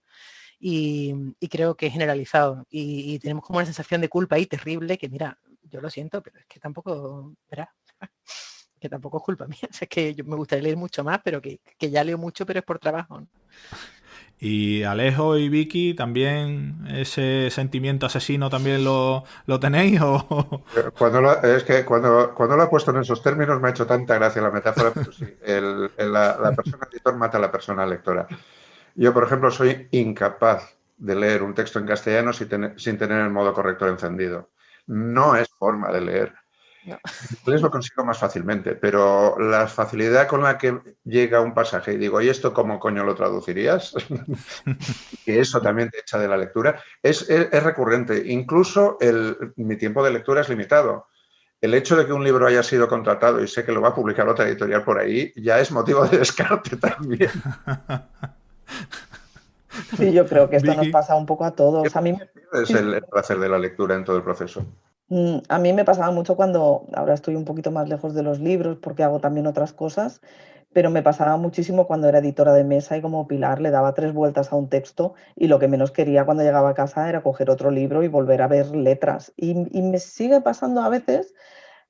Y creo que es generalizado y tenemos como una sensación de culpa ahí terrible que, mira, yo lo siento, pero es que tampoco, verás. que tampoco es culpa mía. O sea, es que yo me gustaría leer mucho más, pero que ya leo mucho, pero es por trabajo, ¿no? Y Alejo y Vicky, ¿también ese sentimiento asesino también lo tenéis? ¿O? Es que cuando lo ha puesto en esos términos me ha hecho tanta gracia la metáfora, pero sí, la persona editor mata a la persona lectora. Yo, por ejemplo, soy incapaz de leer un texto en castellano sin tener el modo corrector encendido. No es forma de leer. No. En inglés lo consigo más fácilmente, pero la facilidad con la que llega un pasaje y digo, ¿y esto cómo coño lo traducirías? Que eso también te echa de la lectura, es recurrente. Incluso mi tiempo de lectura es limitado. El hecho de que un libro haya sido contratado y sé que lo va a publicar otra editorial por ahí, ya es motivo de descarte también. Sí, yo creo que esto nos Vicky. pasa un poco a todos. A mí, Es el placer de la lectura en todo el proceso. a mí me pasaba mucho cuando, ahora estoy un poquito más lejos de los libros porque hago también otras cosas, pero me pasaba muchísimo cuando era editora de mesa y como Pilar le daba 3 vueltas a un texto y lo que menos quería cuando llegaba a casa era coger otro libro y volver a ver letras. Y me sigue pasando a veces,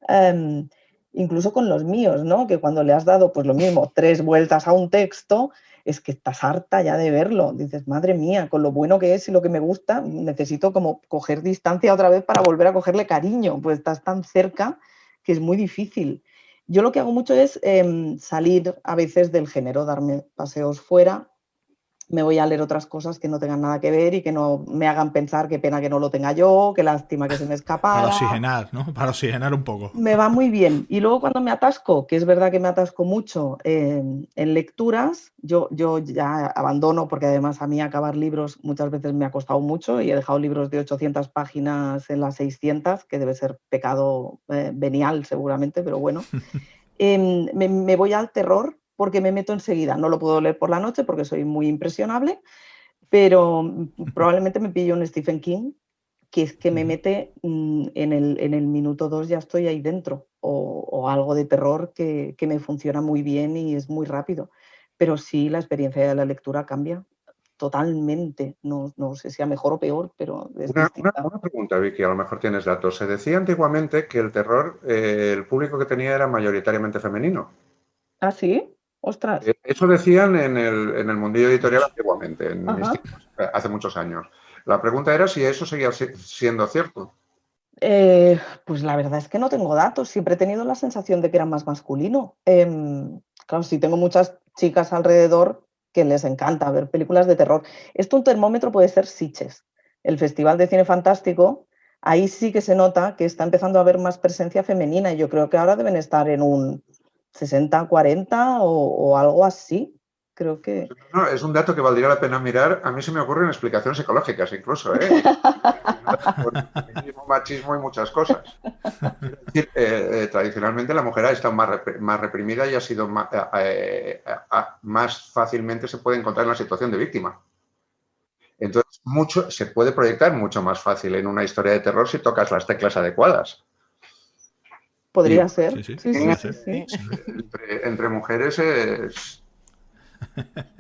em, incluso con los míos, ¿no? Que cuando le has dado pues lo mismo, 3 vueltas a un texto, es que estás harta ya de verlo. Dices, madre mía, con lo bueno que es y lo que me gusta, necesito como coger distancia otra vez para volver a cogerle cariño, pues estás tan cerca que es muy difícil. Yo lo que hago mucho es salir a veces del género, darme paseos fuera. Me voy a leer otras cosas que no tengan nada que ver y que no me hagan pensar qué pena que no lo tenga yo, qué lástima que se me Para escapara. oxigenar, ¿no? Para oxigenar un poco. Me va muy bien. Y luego cuando me atasco, que es verdad que me atasco mucho en lecturas, yo ya abandono, porque además a mí acabar libros muchas veces me ha costado mucho y he dejado libros de 800 páginas en las 600, que debe ser pecado venial seguramente, pero bueno. Me voy al terror porque me meto enseguida. No lo puedo leer por la noche porque soy muy impresionable, pero probablemente me pillo un Stephen King, que es que me mete en el minuto 2 ya estoy ahí dentro, o algo de terror que me funciona muy bien y es muy rápido. Pero sí, la experiencia de la lectura cambia totalmente. No sé si a mejor o peor, pero es distinta. Una pregunta, Vicky, a lo mejor tienes datos. Se decía antiguamente que el terror, el público que tenía era mayoritariamente femenino. ¿Ah, sí? ¡Ostras! Eso decían en el mundillo editorial antiguamente, en mis Ajá. tiempos, hace muchos años. La pregunta era si eso seguía siendo cierto. Pues la verdad es que no tengo datos. Siempre he tenido la sensación de que era más masculino. Claro, sí tengo muchas chicas alrededor que les encanta ver películas de terror. Esto un termómetro puede ser Sitges, el Festival de Cine Fantástico. Ahí sí que se nota que está empezando a haber más presencia femenina y yo creo que ahora deben estar en un 60-40 o algo así. Creo que... No, es un dato que valdría la pena mirar. A mí se me ocurren explicaciones psicológicas incluso, ¿eh? Por feminismo, machismo y muchas cosas. Es decir, tradicionalmente la mujer ha estado más reprimida y ha sido más fácilmente se puede encontrar en la situación de víctima. Entonces, se puede proyectar mucho más fácil en una historia de terror si tocas las teclas adecuadas. podría Y ser. Sí, Sí, podría sí, ser. sí. entre mujeres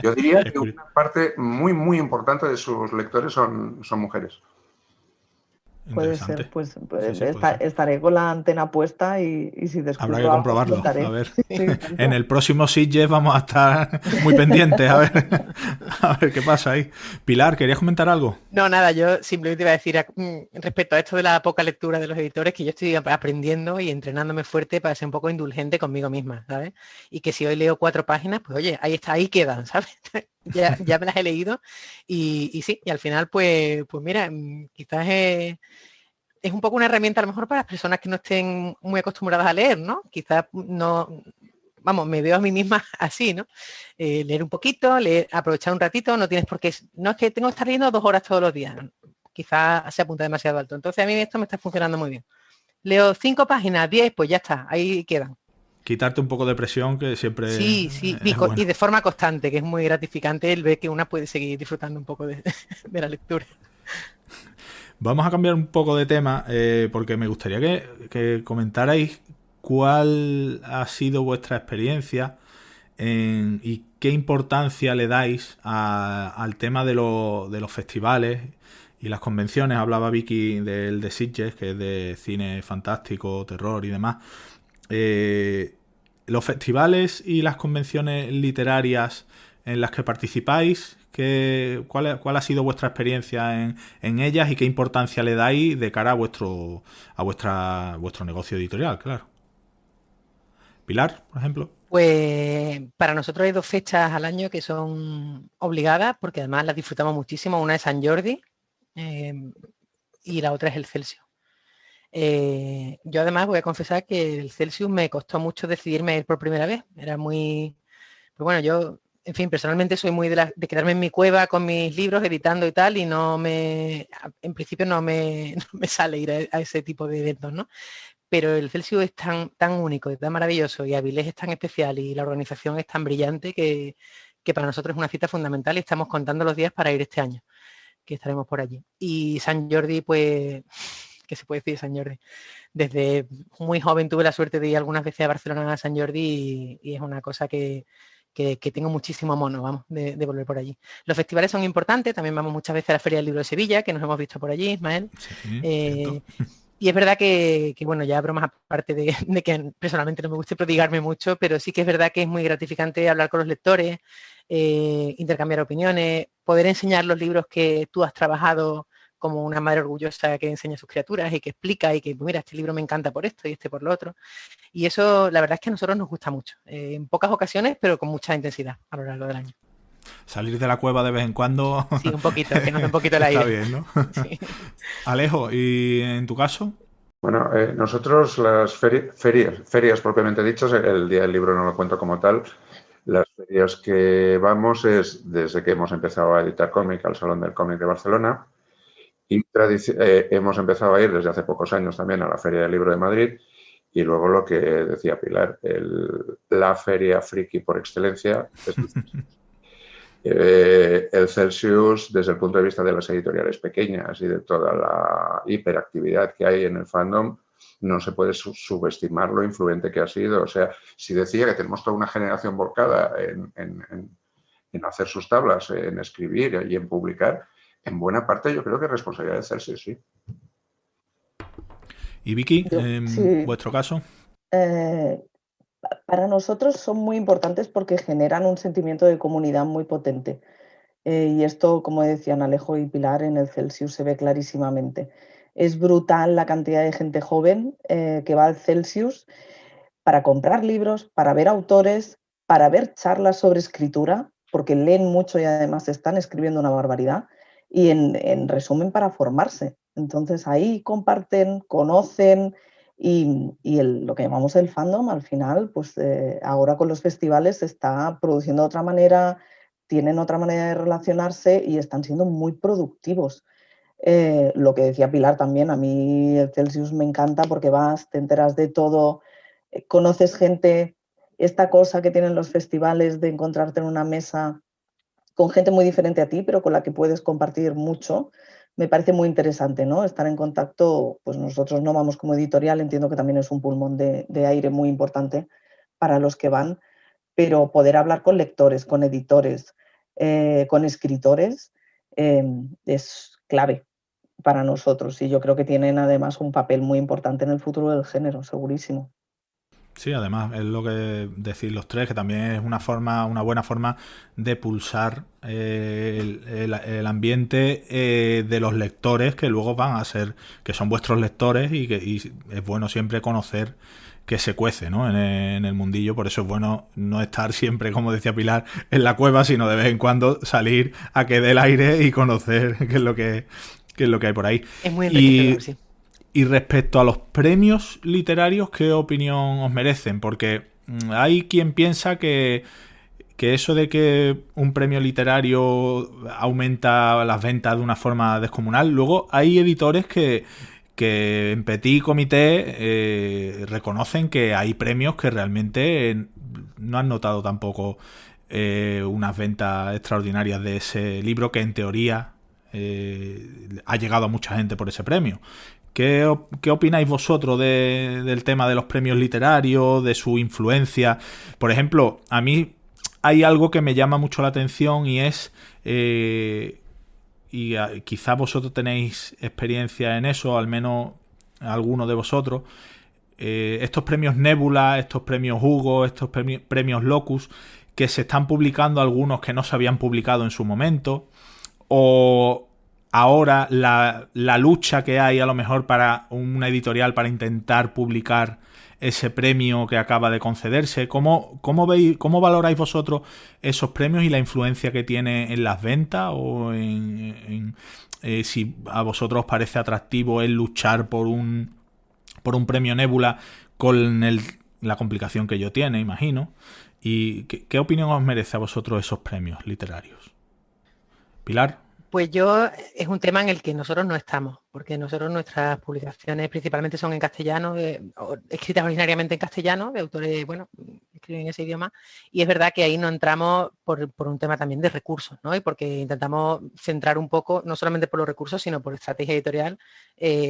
yo diría Es que curioso. una parte muy, muy importante de sus lectores son mujeres. Puede ser, Interesante. pues Sí, puede ser. estaré con la antena puesta y si Habrá que descubro algo, comprobarlo. contaré. A ver. Sí, En tanto. el próximo Sitges vamos a estar muy pendientes. A ver qué pasa ahí. Pilar, ¿querías comentar algo? No, nada, yo simplemente iba a decir respecto a esto de la poca lectura de los editores, que yo estoy aprendiendo y entrenándome fuerte para ser un poco indulgente conmigo misma, ¿sabes? Y que si hoy leo 4 páginas, pues oye, ahí está, ahí quedan, ¿sabes? ya me las he leído y sí, y al final, pues mira, quizás es un poco una herramienta a lo mejor para las personas que no estén muy acostumbradas a leer, ¿no? Quizás no, vamos, me veo a mí misma así, ¿no? Leer un poquito, aprovechar un ratito, no tienes por qué, no es que tengo que estar leyendo 2 horas todos los días, quizás se apunta demasiado alto. Entonces a mí esto me está funcionando muy bien. Leo 5 páginas, 10, pues ya está, ahí quedan. Quitarte un poco de presión, que siempre Sí, es bueno. y de forma constante, que es muy gratificante el ver que una puede seguir disfrutando un poco de la lectura. Vamos a cambiar un poco de tema, porque me gustaría que comentarais cuál ha sido vuestra experiencia y qué importancia le dais al tema de los festivales y las convenciones. Hablaba Vicky del de Sitges, que es de cine fantástico, terror y demás. los festivales y las convenciones literarias en las que participáis, ¿cuál ha sido vuestra experiencia en ellas y qué importancia le dais de cara a vuestro negocio editorial, claro? Pilar, por ejemplo. Pues para nosotros hay 2 fechas al año que son obligadas, porque además las disfrutamos muchísimo. Una es San Jordi y la otra es el Celsius. Yo además voy a confesar que el Celsius me costó mucho decidirme a ir por primera vez. Era muy... Pues bueno, yo, en fin, personalmente soy muy de quedarme en mi cueva con mis libros, editando y tal, y en principio no me sale ir a ese tipo de eventos, ¿no? Pero el Celsius es tan único y tan maravilloso, y Avilés es tan especial y la organización es tan brillante que para nosotros es una cita fundamental y estamos contando los días para ir este año, que estaremos por allí. Y San Jordi, pues, ¿qué se puede decir de San Jordi? Desde muy joven tuve la suerte de ir algunas veces a Barcelona a San Jordi y es una cosa que tengo muchísimo mono, vamos, de volver por allí. Los festivales son importantes, también vamos muchas veces a la Feria del Libro de Sevilla, que nos hemos visto por allí, Ismael. Sí, y es verdad que, bueno, ya bromas aparte de que personalmente no me guste prodigarme mucho, pero sí que es verdad que es muy gratificante hablar con los lectores, intercambiar opiniones, poder enseñar los libros que tú has trabajado como una madre orgullosa que enseña a sus criaturas y que explica y que, mira, este libro me encanta por esto y este por lo otro. Y eso, la verdad es que a nosotros nos gusta mucho, en pocas ocasiones, pero con mucha intensidad a lo largo del año. Salir de la cueva de vez en cuando. Sí, un poquito, que nos dé un poquito el aire. Está bien, ¿no? Sí. Alejo, ¿y en tu caso? Bueno, nosotros las ferias propiamente dichas, el Día del Libro no lo cuento como tal. Las ferias que vamos es desde que hemos empezado a editar cómic al Salón del Cómic de Barcelona y hemos empezado a ir desde hace pocos años también a la Feria del Libro de Madrid y luego lo que decía Pilar, la feria friki por excelencia es el Celsius, desde el punto de vista de las editoriales pequeñas y de toda la hiperactividad que hay en el fandom, no se puede subestimar lo influente que ha sido. O sea, si decía que tenemos toda una generación volcada en hacer sus tablas, en escribir y en publicar, en buena parte yo creo que es responsabilidad de Celsius, sí. ¿Y Vicky, en vuestro caso? Para nosotros son muy importantes porque generan un sentimiento de comunidad muy potente. Y esto, como decían Alejo y Pilar, en el Celsius se ve clarísimamente. Es brutal la cantidad de gente joven que va al Celsius para comprar libros, para ver autores, para ver charlas sobre escritura, porque leen mucho y además están escribiendo una barbaridad, y en resumen para formarse. Entonces ahí comparten, conocen y lo que llamamos el fandom al final, pues ahora con los festivales se está produciendo de otra manera, tienen otra manera de relacionarse y están siendo muy productivos. Lo que decía Pilar también, a mí el Celsius me encanta porque vas, te enteras de todo, conoces gente, esta cosa que tienen los festivales de encontrarte en una mesa con gente muy diferente a ti, pero con la que puedes compartir mucho, me parece muy interesante, ¿no? Estar en contacto, pues nosotros no vamos como editorial, entiendo que también es un pulmón de aire muy importante para los que van, pero poder hablar con lectores, con editores, con escritores, es clave para nosotros y yo creo que tienen además un papel muy importante en el futuro del género, segurísimo. Sí, además es lo que decís los tres, que también es una buena forma de pulsar el ambiente de los lectores que luego van a ser, que son vuestros lectores y es bueno siempre conocer que se cuece, ¿no? en el mundillo. Por eso es bueno no estar siempre, como decía Pilar, en la cueva, sino de vez en cuando salir a que dé el aire y conocer qué es lo que hay por ahí. Es muy enriquecedor, sí. Y respecto a los premios literarios, ¿qué opinión os merecen? Porque hay quien piensa que eso de que un premio literario aumenta las ventas de una forma descomunal. Luego hay editores que en petit comité reconocen que hay premios que realmente no han notado tampoco unas ventas extraordinarias de ese libro que en teoría ha llegado a mucha gente por ese premio. ¿Qué opináis vosotros del tema de los premios literarios, de su influencia? Por ejemplo, a mí hay algo que me llama mucho la atención y es, quizás vosotros tenéis experiencia en eso, al menos alguno de vosotros, estos premios Nebula, estos premios Hugo, estos premios Locus, que se están publicando algunos que no se habían publicado en su momento, o ahora la lucha que hay a lo mejor para una editorial para intentar publicar ese premio que acaba de concederse. ¿Cómo valoráis vosotros esos premios y la influencia que tiene en las ventas o si a vosotros os parece atractivo el luchar por un premio Nebula con la complicación que ello tiene, imagino? ¿Y qué opinión os merece a vosotros esos premios literarios? Pilar. Pues es un tema en el que nosotros no estamos, porque nuestras publicaciones principalmente son en castellano, escritas originariamente en castellano, de autores, bueno, escriben en ese idioma, y es verdad que ahí no entramos por un tema también de recursos, ¿no? Y porque intentamos centrar un poco, no solamente por los recursos, sino por estrategia editorial,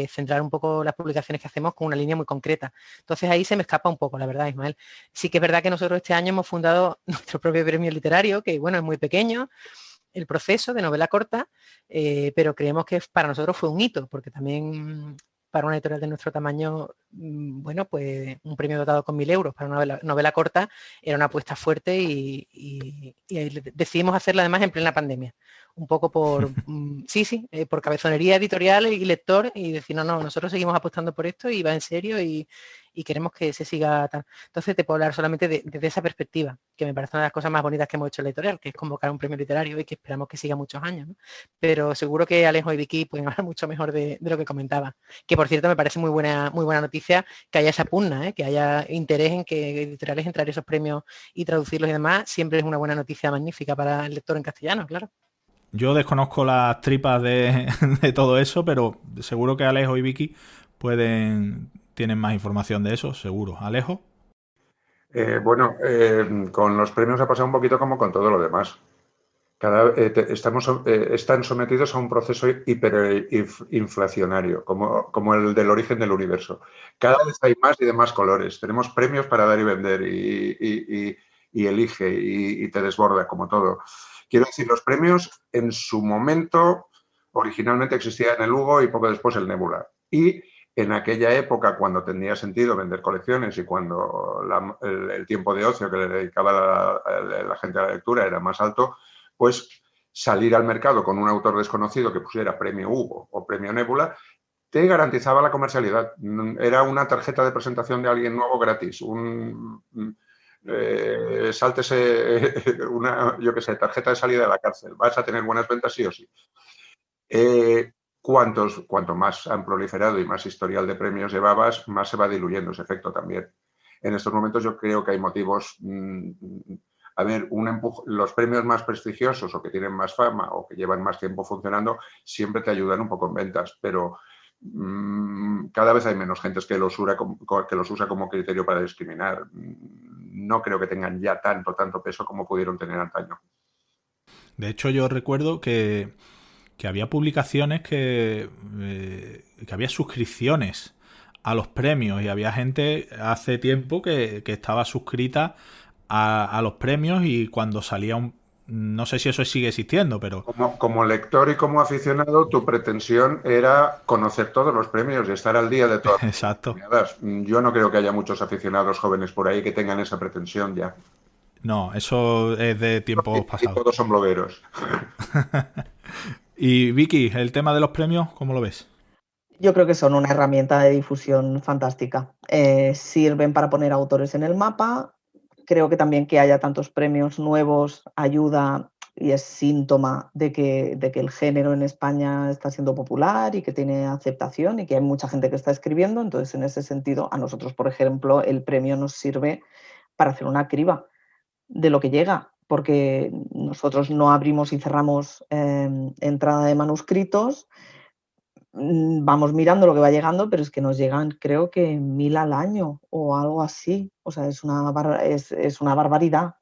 centrar un poco las publicaciones que hacemos con una línea muy concreta. Entonces ahí se me escapa un poco, la verdad, Ismael. Sí que es verdad que nosotros este año hemos fundado nuestro propio premio literario, que bueno, es muy pequeño, el proceso de novela corta, pero creemos que para nosotros fue un hito, porque también para una editorial de nuestro tamaño, bueno, pues un premio dotado con 1.000 euros para una novela corta era una apuesta fuerte y decidimos hacerla además en plena pandemia. Un poco por, por cabezonería editorial y lector y decir, no, nosotros seguimos apostando por esto y va en serio y queremos que se siga tan. Entonces te puedo hablar solamente desde esa perspectiva, que me parece una de las cosas más bonitas que hemos hecho en la editorial, que es convocar un premio literario y que esperamos que siga muchos años, ¿no? Pero seguro que Alejo y Vicky pueden hablar mucho mejor de lo que comentaba. Que por cierto me parece muy buena noticia que haya esa pugna, que haya interés en que editoriales entrar esos premios y traducirlos y demás. Siempre es una buena noticia magnífica para el lector en castellano, claro. Yo desconozco las tripas de todo eso, pero seguro que Alejo y Vicky tienen más información de eso, seguro. ¿Alejo? Con los premios ha pasado un poquito como con todo lo demás. Están sometidos a un proceso hiperinflacionario, como el del origen del universo. Cada vez hay más y de más colores. Tenemos premios para dar y vender y elige y te desborda, como todo. Quiero decir, los premios en su momento originalmente existían el Hugo y poco después el Nebula. Y en aquella época, cuando tenía sentido vender colecciones y cuando el tiempo de ocio que le dedicaba la gente a la lectura era más alto, pues salir al mercado con un autor desconocido que pusiera premio Hugo o premio Nebula te garantizaba la comercialidad. Era una tarjeta de presentación de alguien nuevo gratis, sáltese tarjeta de salida de la cárcel, vas a tener buenas ventas sí o sí. Cuanto más han proliferado y más historial de premios llevabas, más se va diluyendo ese efecto también. En estos momentos yo creo que hay motivos, los premios más prestigiosos o que tienen más fama o que llevan más tiempo funcionando siempre te ayudan un poco en ventas, pero cada vez hay menos gente que los usa como criterio para discriminar. No creo que tengan ya tanto peso como pudieron tener antaño. De hecho, yo recuerdo que había publicaciones que había suscripciones a los premios y había gente hace tiempo que estaba suscrita a los premios y cuando salía no sé si eso sigue existiendo, pero... Como lector y como aficionado, tu pretensión era conocer todos los premios y estar al día de todas. Exacto. Yo no creo que haya muchos aficionados jóvenes por ahí que tengan esa pretensión ya. No, eso es de tiempos pasados. Y todos son blogueros. Y Vicky, el tema de los premios, ¿cómo lo ves? Yo creo que son una herramienta de difusión fantástica. Sirven para poner autores en el mapa. Creo que también que haya tantos premios nuevos ayuda y es síntoma de que el género en España está siendo popular y que tiene aceptación y que hay mucha gente que está escribiendo. Entonces, en ese sentido, a nosotros, por ejemplo, el premio nos sirve para hacer una criba de lo que llega, porque nosotros no abrimos y cerramos entrada de manuscritos. Vamos mirando lo que va llegando, pero es que nos llegan creo que 1.000 al año o algo así. O sea, es una barbaridad.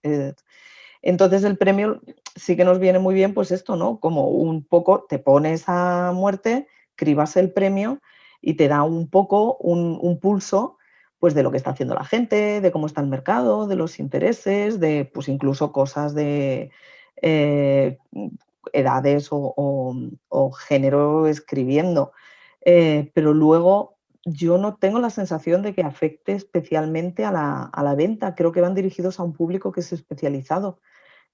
Entonces el premio sí que nos viene muy bien, pues esto, ¿no? Como un poco te pones a muerte, cribas el premio y te da un poco un pulso pues de lo que está haciendo la gente, de cómo está el mercado, de los intereses, de pues incluso cosas de edades o género escribiendo. Pero luego yo no tengo la sensación de que afecte especialmente a la venta. Creo que van dirigidos a un público que es especializado.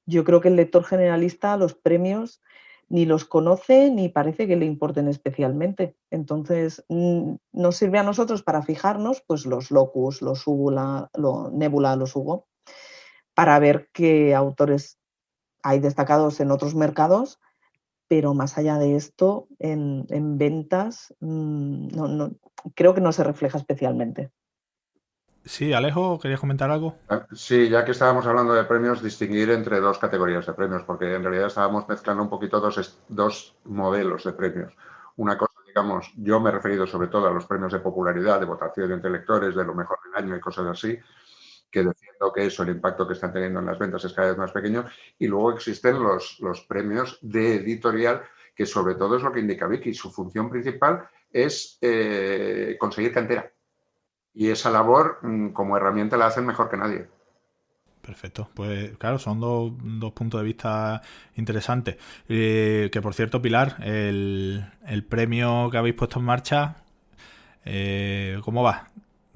Yo creo que el lector generalista los premios ni los conoce ni parece que le importen especialmente. Entonces, nos sirve a nosotros para fijarnos, pues los locus, los úbula, nébula, los hugo, para ver qué autores hay destacados en otros mercados, pero más allá de esto, en ventas, creo que no se refleja especialmente. Sí, Alejo, ¿querías comentar algo? Sí, ya que estábamos hablando de premios, distinguir entre dos categorías de premios, porque en realidad estábamos mezclando un poquito dos modelos de premios. Una cosa, digamos, yo me he referido sobre todo a los premios de popularidad, de votación entre lectores, de lo mejor del año y cosas así, que defiendo que eso, el impacto que están teniendo en las ventas es cada vez más pequeño. Y luego existen los premios de editorial, que sobre todo es lo que indica Vicky. Su función principal es conseguir cantera. Y esa labor, como herramienta, la hacen mejor que nadie. Perfecto, pues claro, son dos puntos de vista interesantes. Que por cierto, Pilar, el premio que habéis puesto en marcha, ¿cómo va?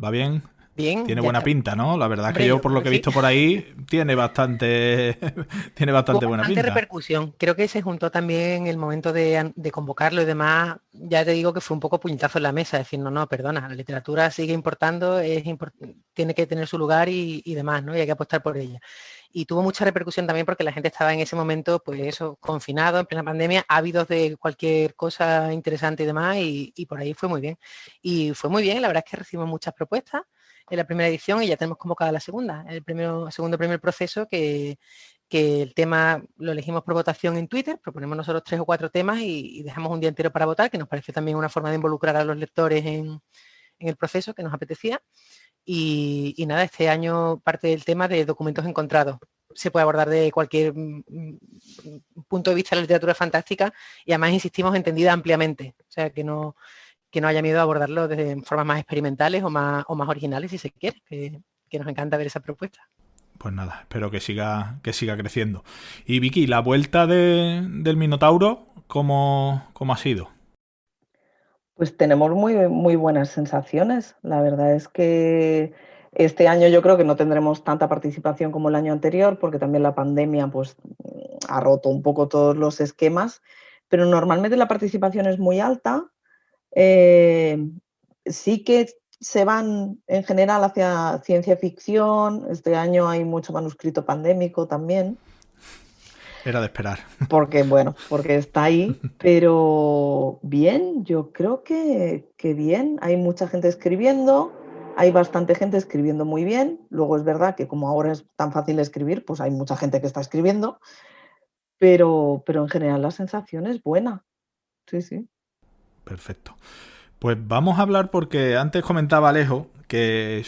¿Va bien? Bien, Tiene ya buena está. pinta, ¿no? La verdad es que Hombre, yo, yo por creo lo que que he sí. visto por ahí, tiene bastante Tuvo buena bastante pinta. repercusión. Creo que se juntó también el momento de convocarlo y demás. Ya te digo que fue un poco puñetazo en la mesa, decir, no, no, perdona, la literatura sigue importando, tiene que tener su lugar y demás, ¿no? Y hay que apostar por ella. Y tuvo mucha repercusión también porque la gente estaba en ese momento, pues eso, confinado, en plena pandemia, ávidos de cualquier cosa interesante y demás, y por ahí fue muy bien. Y fue muy bien, la verdad es que recibimos muchas propuestas en la primera edición y ya tenemos convocada la segunda, segundo premio del proceso que el tema lo elegimos por votación en Twitter, proponemos nosotros 3 o 4 temas y dejamos un día entero para votar, que nos parece también una forma de involucrar a los lectores en el proceso que nos apetecía. Y nada, este año parte del tema de documentos encontrados. Se puede abordar de cualquier punto de vista de la literatura fantástica y además insistimos entendida ampliamente, o sea que no haya miedo a abordarlo de formas más experimentales o más originales si se quiere, que nos encanta ver esa propuesta. Pues nada, espero que siga creciendo. Y Vicky, la vuelta del Minotauro, ¿cómo ha sido? Pues tenemos muy, muy buenas sensaciones. La verdad es que este año yo creo que no tendremos tanta participación como el año anterior, porque también la pandemia pues, ha roto un poco todos los esquemas, pero normalmente la participación es muy alta. Sí que se van en general hacia ciencia ficción. Este año hay mucho manuscrito pandémico también. Era de esperar. Porque está ahí, pero bien, yo creo que bien. Hay mucha gente escribiendo, hay bastante gente escribiendo muy bien. Luego es verdad que como ahora es tan fácil escribir, pues hay mucha gente que está escribiendo, pero en general la sensación es buena. Sí, sí. Perfecto. Pues vamos a hablar porque antes comentaba Alejo que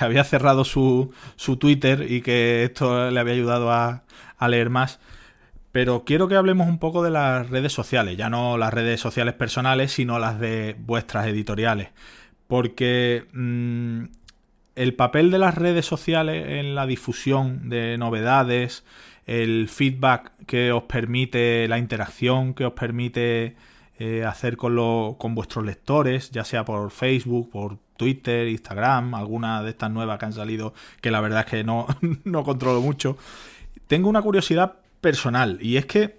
había cerrado su Twitter y que esto le había ayudado a leer más. Pero quiero que hablemos un poco de las redes sociales, ya no las redes sociales personales, sino las de vuestras editoriales. Porque el papel de las redes sociales en la difusión de novedades, el feedback que os permite, la interacción que os permite hacer con vuestros lectores, ya sea por Facebook, por Twitter, Instagram, alguna de estas nuevas que han salido, que la verdad es que no, no controlo mucho. Tengo una curiosidad personal y es que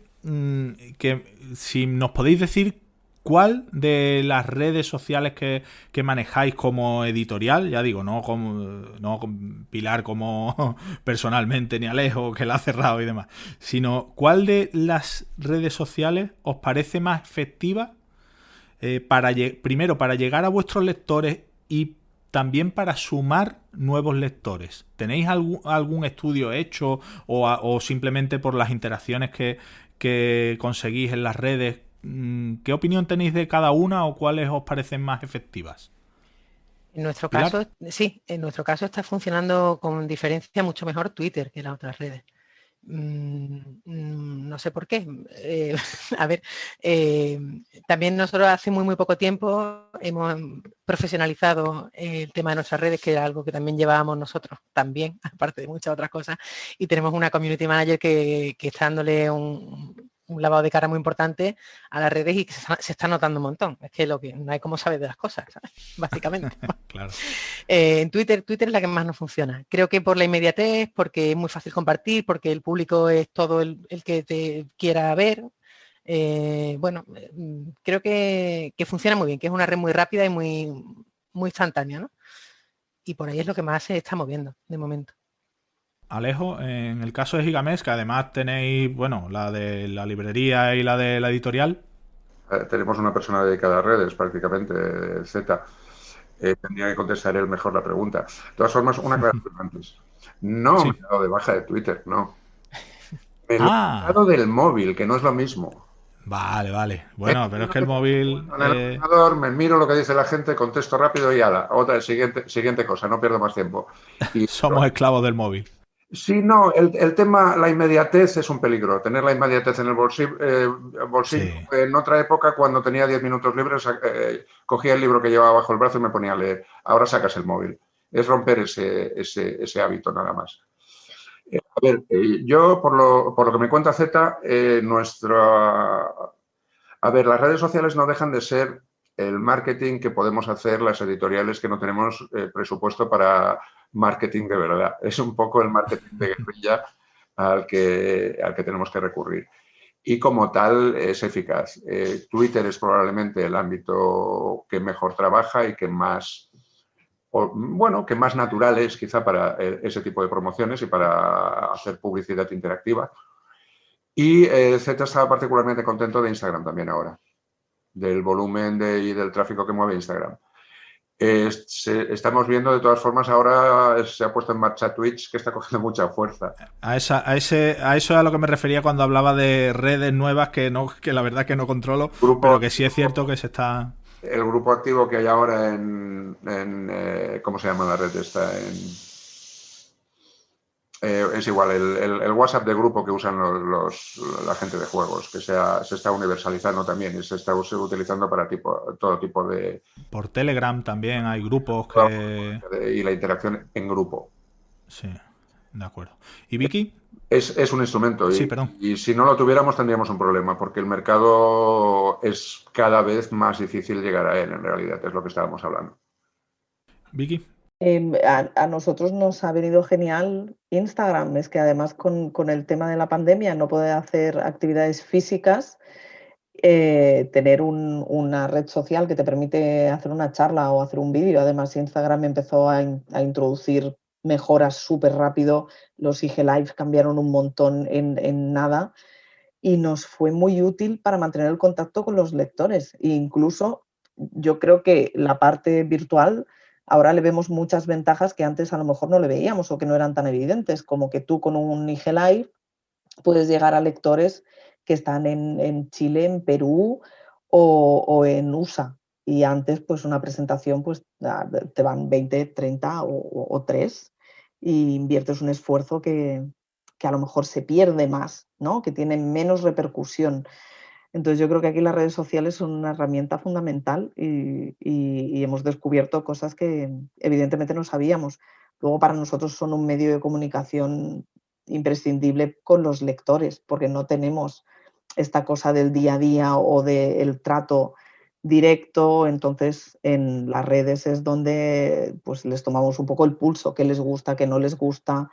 si nos podéis decir cuál de las redes sociales que manejáis como editorial, ya digo, no con Pilar como personalmente ni Alejo que la ha cerrado y demás, sino cuál de las redes sociales os parece más efectiva primero para llegar a vuestros lectores y también para sumar nuevos lectores. ¿Tenéis algún estudio hecho o simplemente por las interacciones que conseguís en las redes? ¿Qué opinión tenéis de cada una o cuáles os parecen más efectivas? En nuestro ¿Pilar? caso, sí, en nuestro caso está funcionando con diferencia mucho mejor Twitter que las otras redes. No sé por qué. A ver, también nosotros hace muy poco tiempo hemos profesionalizado el tema de nuestras redes, que era algo que también llevábamos nosotros, también, aparte de muchas otras cosas, y tenemos una community manager que está dándole un lavado de cara muy importante a las redes y que se está notando un montón. Es que no hay como saber de las cosas, ¿sabes? Básicamente. Claro. En Twitter es la que más nos funciona. Creo que por la inmediatez, porque es muy fácil compartir, porque el público es todo el que te quiera ver. Creo que funciona muy bien, que es una red muy rápida y muy, muy instantánea, ¿no? Y por ahí es lo que más se está moviendo de momento. Alejo, en el caso de Gigamesh, que además tenéis, bueno, la de la librería y la de la editorial. Tenemos una persona dedicada a redes, prácticamente, Z. Tendría que contestar él mejor la pregunta. De todas formas, una aclaración antes. No me he dado de baja de Twitter, no. Me lo he dado del móvil, que no es lo mismo. Vale. Bueno, pero es que el móvil... En el ordenador me miro lo que dice la gente, contesto rápido y ala. Otra, siguiente cosa, no pierdo más tiempo. Somos esclavos del móvil. Sí, no, el tema, la inmediatez es un peligro. Tener la inmediatez en el bolsillo. Sí. En otra época, cuando tenía 10 minutos libres, cogía el libro que llevaba bajo el brazo y me ponía a leer. Ahora sacas el móvil. Es romper ese hábito nada más. A ver, yo, por lo que me cuenta Z, las redes sociales no dejan de ser el marketing que podemos hacer las editoriales que no tenemos presupuesto para marketing de verdad. Es un poco el marketing de guerrilla al que tenemos que recurrir. Y como tal es eficaz. Twitter es probablemente el ámbito que mejor trabaja y que más natural es quizá para ese tipo de promociones y para hacer publicidad interactiva. Y Z estaba particularmente contento de Instagram también ahora, del volumen y del tráfico que mueve Instagram. Estamos viendo, de todas formas, ahora se ha puesto en marcha Twitch, que está cogiendo mucha fuerza. A eso es a lo que me refería cuando hablaba de redes nuevas que la verdad que no controlo, pero que sí es cierto que se está... El grupo activo que hay ahora en ¿cómo se llama la red esta? Es igual, el WhatsApp de grupo que usan la gente de juegos, que se está universalizando también y se está utilizando para todo tipo de... Por Telegram también hay grupos que... Y la interacción en grupo. Sí, de acuerdo. ¿Y Vicky? Es un instrumento. Sí, perdón. Y si no lo tuviéramos tendríamos un problema, porque el mercado es cada vez más difícil llegar a él, en realidad, es lo que estábamos hablando. Vicky. A nosotros nos ha venido genial Instagram, es que además con el tema de la pandemia no poder hacer actividades físicas, tener una red social que te permite hacer una charla o hacer un vídeo. Además, Instagram empezó a introducir mejoras súper rápido, los IG Live cambiaron un montón en nada y nos fue muy útil para mantener el contacto con los lectores. E incluso yo creo que la parte virtual ahora le vemos muchas ventajas que antes a lo mejor no le veíamos o que no eran tan evidentes, como que tú con un IG Live puedes llegar a lectores que están en Chile, en Perú o en USA. Y antes, pues una presentación, pues te van 20, 30 o 3 y inviertes un esfuerzo que a lo mejor se pierde más, ¿no? Que tiene menos repercusión. Entonces yo creo que aquí las redes sociales son una herramienta fundamental y hemos descubierto cosas que evidentemente no sabíamos. Luego para nosotros son un medio de comunicación imprescindible con los lectores, porque no tenemos esta cosa del día a día o del trato directo. Entonces en las redes es donde pues les tomamos un poco el pulso, qué les gusta, qué no les gusta.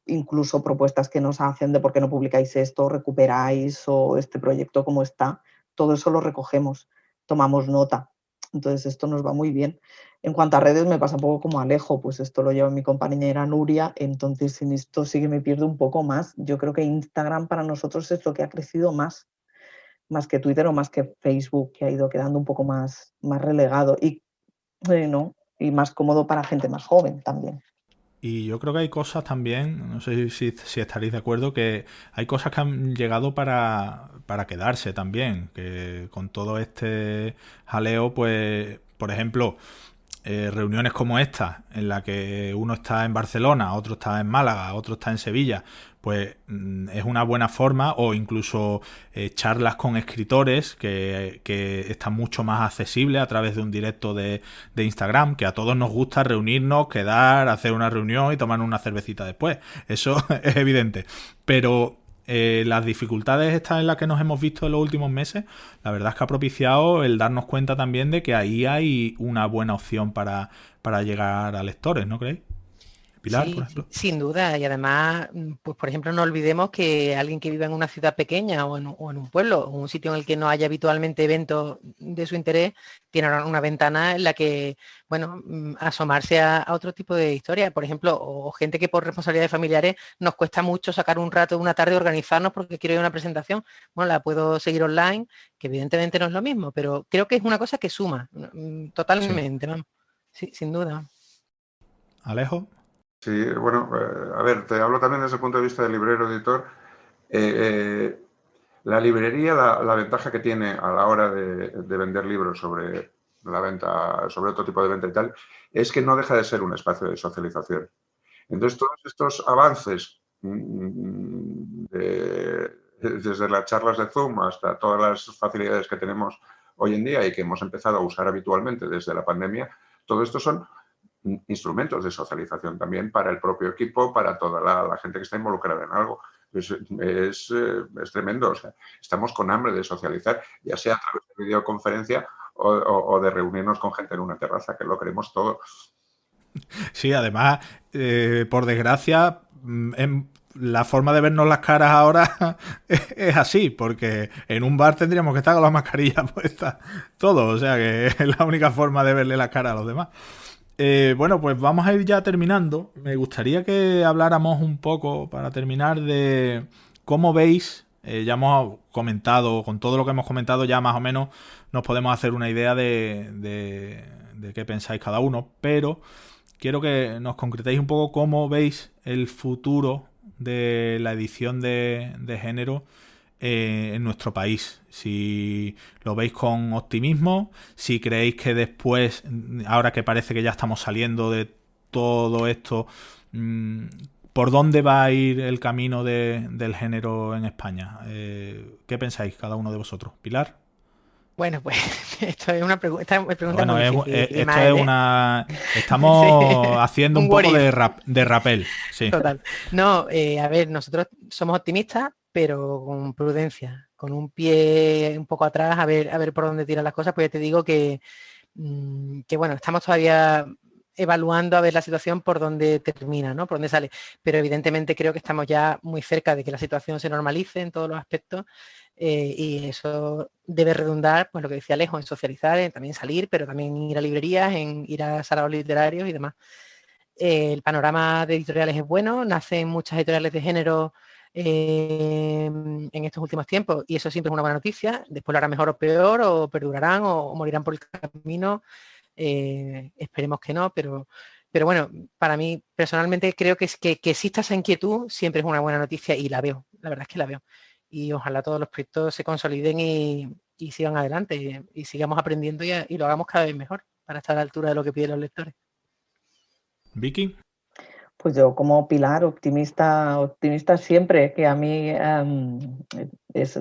Incluso propuestas que nos hacen de por qué no publicáis esto, recuperáis o este proyecto cómo está, todo eso lo recogemos, tomamos nota. Entonces esto nos va muy bien. En cuanto a redes me pasa un poco como Alejo, pues esto lo lleva mi compañera Nuria, entonces en esto sí que me pierdo un poco más. Yo creo que Instagram para nosotros es lo que ha crecido más que Twitter o más que Facebook, que ha ido quedando un poco más relegado y más cómodo para gente más joven también. Y yo creo que hay cosas también, no sé si estaréis de acuerdo, que hay cosas que han llegado para quedarse también, que con todo este jaleo, pues, por ejemplo, reuniones como esta, en la que uno está en Barcelona, otro está en Málaga, otro está en Sevilla, pues es una buena forma, o incluso charlas con escritores que están mucho más accesibles a través de un directo de Instagram, que a todos nos gusta reunirnos, quedar, hacer una reunión y tomar una cervecita después. Eso es evidente. Pero las dificultades estas en las que nos hemos visto en los últimos meses, la verdad es que ha propiciado el darnos cuenta también de que ahí hay una buena opción para llegar a lectores, ¿no creéis? Pilar, por Sí, ejemplo. sin duda. Y además, pues por ejemplo, no olvidemos que alguien que viva en una ciudad pequeña o en un pueblo, o un sitio en el que no haya habitualmente eventos de su interés, tiene una ventana en la que, bueno, asomarse a otro tipo de historia. Por ejemplo, o gente que por responsabilidades familiares nos cuesta mucho sacar un rato, una tarde, organizarnos porque quiero ir a una presentación. Bueno, la puedo seguir online, que evidentemente no es lo mismo, pero creo que es una cosa que suma Sí. totalmente, vamos. Sí, sin duda. Alejo. Sí, bueno, a ver, te hablo también desde el punto de vista del librero editor. La librería, la ventaja que tiene a la hora de vender libros sobre la venta, sobre otro tipo de venta y tal, es que no deja de ser un espacio de socialización. Entonces, todos estos avances, desde las charlas de Zoom hasta todas las facilidades que tenemos hoy en día y que hemos empezado a usar habitualmente desde la pandemia, todo esto son instrumentos de socialización también para el propio equipo, para toda la gente que está involucrada en algo. Es tremendo. O sea, estamos con hambre de socializar, ya sea a través de videoconferencia o de reunirnos con gente en una terraza, que lo queremos todo. Sí, además, por desgracia, la forma de vernos las caras ahora es así, porque en un bar tendríamos que estar con la mascarilla puesta, todo, o sea que es la única forma de verle la cara a los demás. Bueno, pues vamos a ir ya terminando. Me gustaría que habláramos un poco, para terminar, de cómo veis, ya hemos comentado, con todo lo que hemos comentado ya más o menos nos podemos hacer una idea de qué pensáis cada uno, pero quiero que nos concretéis un poco cómo veis el futuro de la edición de género en nuestro país. Si lo veis con optimismo, si creéis que después, ahora que parece que ya estamos saliendo de todo esto, ¿por dónde va a ir el camino del género en España? ¿Qué pensáis cada uno de vosotros? Pilar. Bueno, pues esto es una pregunta Bueno, muy difícil, esto es Ismael, ¿eh? una... Sí, Estamos haciendo un un what poco if, de rapel, sí. total. No, a ver, nosotros somos optimistas, pero con prudencia, con un pie un poco atrás, a ver por dónde tiran las cosas, pues ya te digo que bueno, estamos todavía evaluando a ver la situación por dónde termina, ¿no? Por dónde sale. Pero evidentemente creo que estamos ya muy cerca de que la situación se normalice en todos los aspectos y eso debe redundar, pues lo que decía Alejo, en socializar, en también salir, pero también ir a librerías, en ir a saraos literarios y demás. El panorama de editoriales es bueno, nacen muchas editoriales de género en estos últimos tiempos y eso siempre es una buena noticia. Después lo hará mejor o peor, o perdurarán o morirán por el camino. Esperemos que no, pero bueno, para mí personalmente creo que exista esa inquietud siempre es una buena noticia y la veo, la verdad es que la veo. Y ojalá todos los proyectos se consoliden y sigan adelante y sigamos aprendiendo y lo hagamos cada vez mejor para estar a la altura de lo que piden los lectores. Vicky. Pues yo como Pilar, optimista siempre, que a mí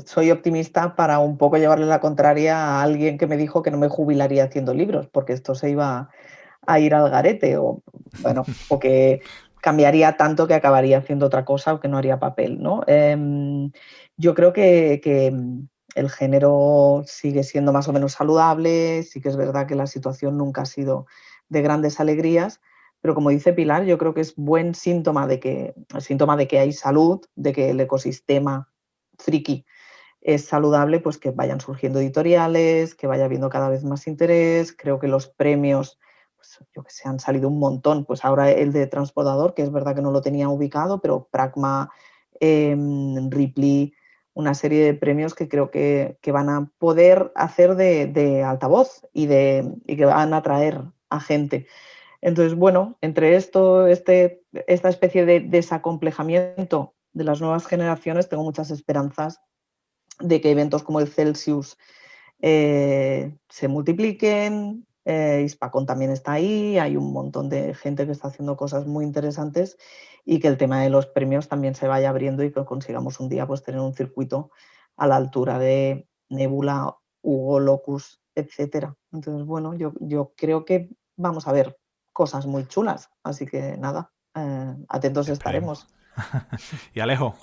soy optimista para un poco llevarle la contraria a alguien que me dijo que no me jubilaría haciendo libros, porque esto se iba a ir al garete, o bueno, o que cambiaría tanto que acabaría haciendo otra cosa o que no haría papel, ¿no? Yo creo que el género sigue siendo más o menos saludable, sí que es verdad que la situación nunca ha sido de grandes alegrías, pero como dice Pilar, yo creo que es buen síntoma de que hay salud, de que el ecosistema friki es saludable, pues que vayan surgiendo editoriales, que vaya habiendo cada vez más interés. Creo que los premios, pues yo que sé, han salido un montón. Pues ahora el de Transpodador, que es verdad que no lo tenía ubicado, pero Pragma, Ripley, una serie de premios que creo que van a poder hacer de altavoz y que van a atraer a gente. Entonces, bueno, entre esto, esta especie de desacomplejamiento de las nuevas generaciones, tengo muchas esperanzas de que eventos como el Celsius se multipliquen. Hispacon también está ahí, hay un montón de gente que está haciendo cosas muy interesantes y que el tema de los premios también se vaya abriendo y que consigamos un día pues tener un circuito a la altura de Nebula, Hugo, Locus, etcétera. Entonces, bueno, yo creo que vamos a ver cosas muy chulas, así que nada, atentos estaremos. Y Alejo,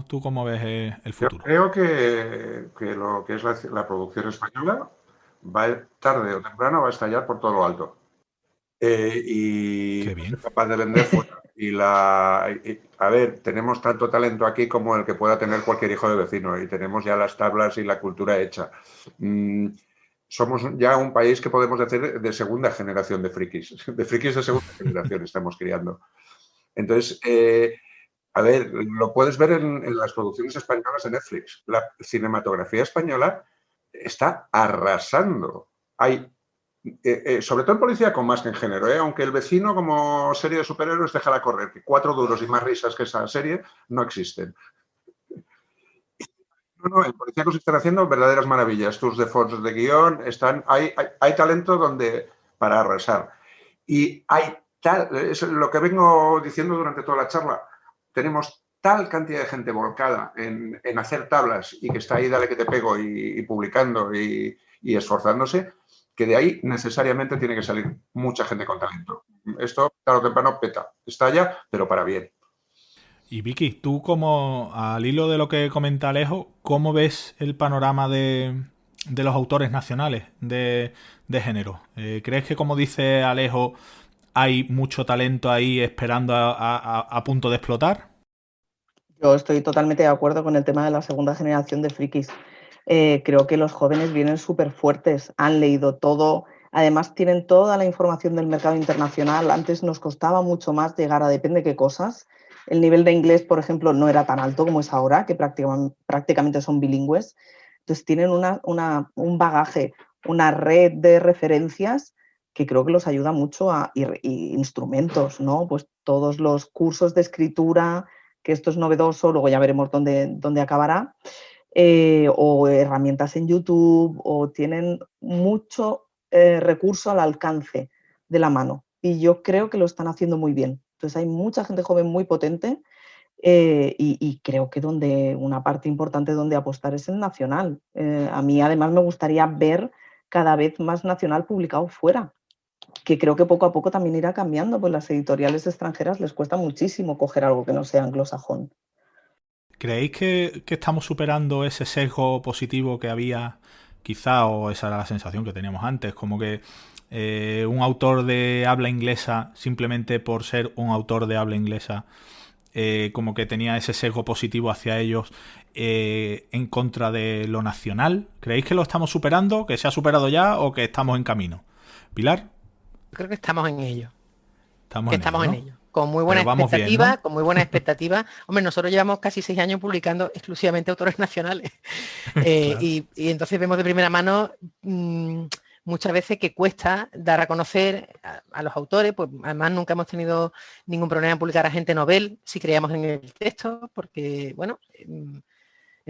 ¿tú cómo ves el Yo futuro? creo que lo que es la producción española tarde o temprano va a estallar por todo lo alto. Y Qué va a bien. ser capaz de vender fuera. A ver, tenemos tanto talento aquí como el que pueda tener cualquier hijo de vecino y tenemos ya las tablas y la cultura hecha. Somos ya un país que podemos decir de segunda generación de frikis de segunda generación estamos criando. Entonces, a ver, lo puedes ver en las producciones españolas de Netflix. La cinematografía española está arrasando. Hay sobre todo en policía más que en género, aunque El Vecino como serie de superhéroes déjala correr, que 4 duros y más risas que esa serie no existen. No, en policíacos están haciendo verdaderas maravillas. Tours de force de guión, hay talento para arrasar. Y es lo que vengo diciendo durante toda la charla, tenemos tal cantidad de gente volcada en hacer tablas y que está ahí, dale que te pego, y publicando y esforzándose, que de ahí necesariamente tiene que salir mucha gente con talento. Esto, tarde o temprano, peta. Estalla, pero para bien. Y Vicky, tú al hilo de lo que comenta Alejo, ¿cómo ves el panorama de los autores nacionales de género? ¿Crees que, como dice Alejo, hay mucho talento ahí esperando a punto de explotar? Yo estoy totalmente de acuerdo con el tema de la segunda generación de frikis. Creo que los jóvenes vienen súper fuertes, han leído todo, además tienen toda la información del mercado internacional. Antes nos costaba mucho más llegar a depende qué cosas. El nivel de inglés, por ejemplo, no era tan alto como es ahora, que prácticamente son bilingües. Entonces tienen un bagaje, una red de referencias que creo que los ayuda mucho y instrumentos, ¿no? Pues todos los cursos de escritura, que esto es novedoso, luego ya veremos dónde acabará, o herramientas en YouTube, o tienen mucho recurso al alcance de la mano. Y yo creo que lo están haciendo muy bien. Entonces hay mucha gente joven muy potente y creo que una parte importante donde apostar es el nacional. A mí además me gustaría ver cada vez más nacional publicado fuera, que creo que poco a poco también irá cambiando, pues las editoriales extranjeras les cuesta muchísimo coger algo que no sea anglosajón. ¿Creéis que estamos superando ese sesgo positivo que había quizá, o esa era la sensación que teníamos antes, como que un autor de habla inglesa, simplemente por ser un autor de habla inglesa, como que tenía ese sesgo positivo hacia ellos en contra de lo nacional? ¿Creéis que lo estamos superando, que se ha superado ya o que estamos en camino? Pilar, Creo que estamos en ello. estamos en ello, ¿no? Ello. Con muy buena Pero vamos bien, expectativa, ¿no? con muy buena expectativa. Hombre, nosotros llevamos casi 6 años publicando exclusivamente autores nacionales. Claro. Y entonces vemos de primera mano muchas veces que cuesta dar a conocer a los autores. Pues además nunca hemos tenido ningún problema en publicar a gente novel si creemos en el texto, porque, bueno, en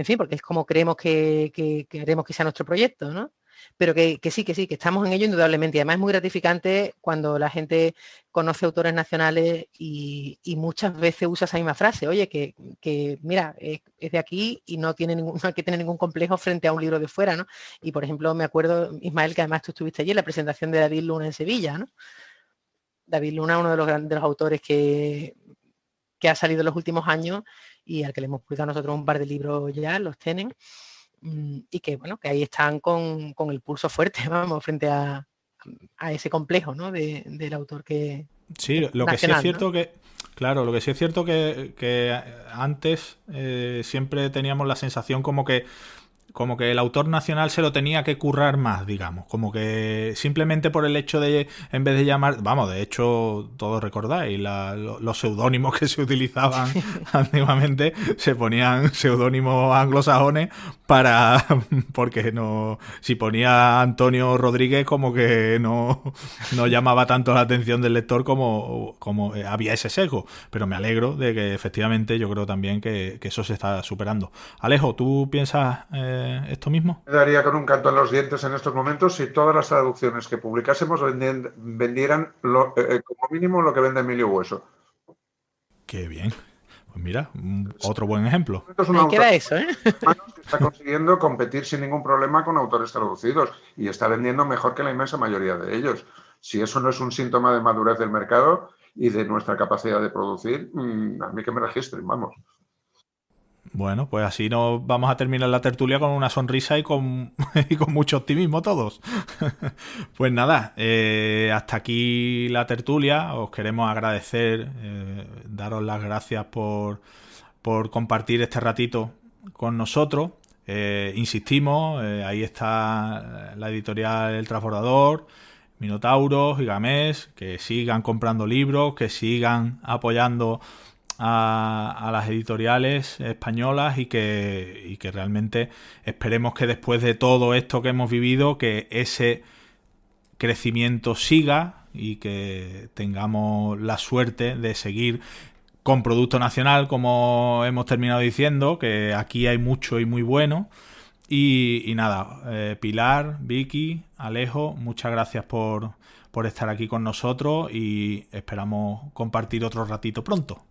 fin, porque es como creemos que queremos que sea nuestro proyecto, ¿no? Pero que sí, que estamos en ello indudablemente. Y además es muy gratificante cuando la gente conoce autores nacionales y muchas veces usa esa misma frase. Oye, que mira, es de aquí y no hay que tener ningún complejo frente a un libro de fuera, ¿no? Y por ejemplo, me acuerdo, Ismael, que además tú estuviste allí en la presentación de David Luna en Sevilla, ¿no? David Luna, uno de los autores que ha salido en los últimos años y al que le hemos publicado nosotros un par de libros ya, los tienen. Y que bueno, que ahí están con el pulso fuerte, vamos, frente a ese complejo, ¿no? del autor que Sí, lo que sí es cierto, ¿no? Claro, lo que sí es cierto que antes siempre teníamos la sensación como que el autor nacional se lo tenía que currar más, digamos. Como que simplemente por el hecho de, en vez de llamar... Vamos, de hecho, todos recordáis, los seudónimos que se utilizaban antiguamente, se ponían seudónimos anglosajones porque no... Si ponía Antonio Rodríguez, como que no llamaba tanto la atención del lector como había ese sesgo. Pero me alegro de que efectivamente yo creo también que eso se está superando. Alejo, ¿tú piensas esto mismo? Me daría con un canto en los dientes en estos momentos si todas las traducciones que publicásemos vendieran como mínimo lo que vende Emilio Hueso. Qué bien. Pues mira, otro buen ejemplo. Ahí queda eso, ¿eh? Que está consiguiendo competir sin ningún problema con autores traducidos y está vendiendo mejor que la inmensa mayoría de ellos. Si eso no es un síntoma de madurez del mercado y de nuestra capacidad de producir, a mí que me registren, vamos. Bueno, pues así nos vamos a terminar la tertulia con una sonrisa y con mucho optimismo todos. Pues nada, hasta aquí la tertulia. Os queremos agradecer, daros las gracias por compartir este ratito con nosotros. Insistimos, ahí está la editorial El Transbordador, Minotauro, Gigamés, que sigan comprando libros, que sigan apoyando a las editoriales españolas y que realmente esperemos que después de todo esto que hemos vivido, que ese crecimiento siga y que tengamos la suerte de seguir con producto nacional, como hemos terminado diciendo, que aquí hay mucho y muy bueno. Y nada, Pilar, Vicky, Alejo, muchas gracias por estar aquí con nosotros y esperamos compartir otro ratito pronto.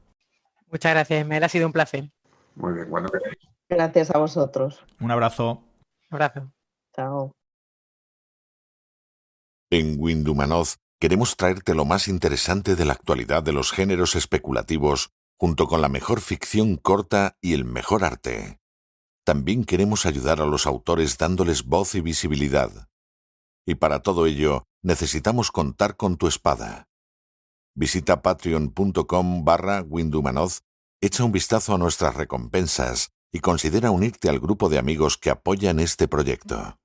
Muchas gracias, Ismael, ha sido un placer. Muy bien, cuando queráis. Gracias a vosotros. Un abrazo. Un abrazo. Chao. En Windhumanoz queremos traerte lo más interesante de la actualidad de los géneros especulativos, junto con la mejor ficción corta y el mejor arte. También queremos ayudar a los autores dándoles voz y visibilidad. Y para todo ello, necesitamos contar con tu espada. Visita patreon.com/Windhumanoz, echa un vistazo a nuestras recompensas y considera unirte al grupo de amigos que apoyan este proyecto.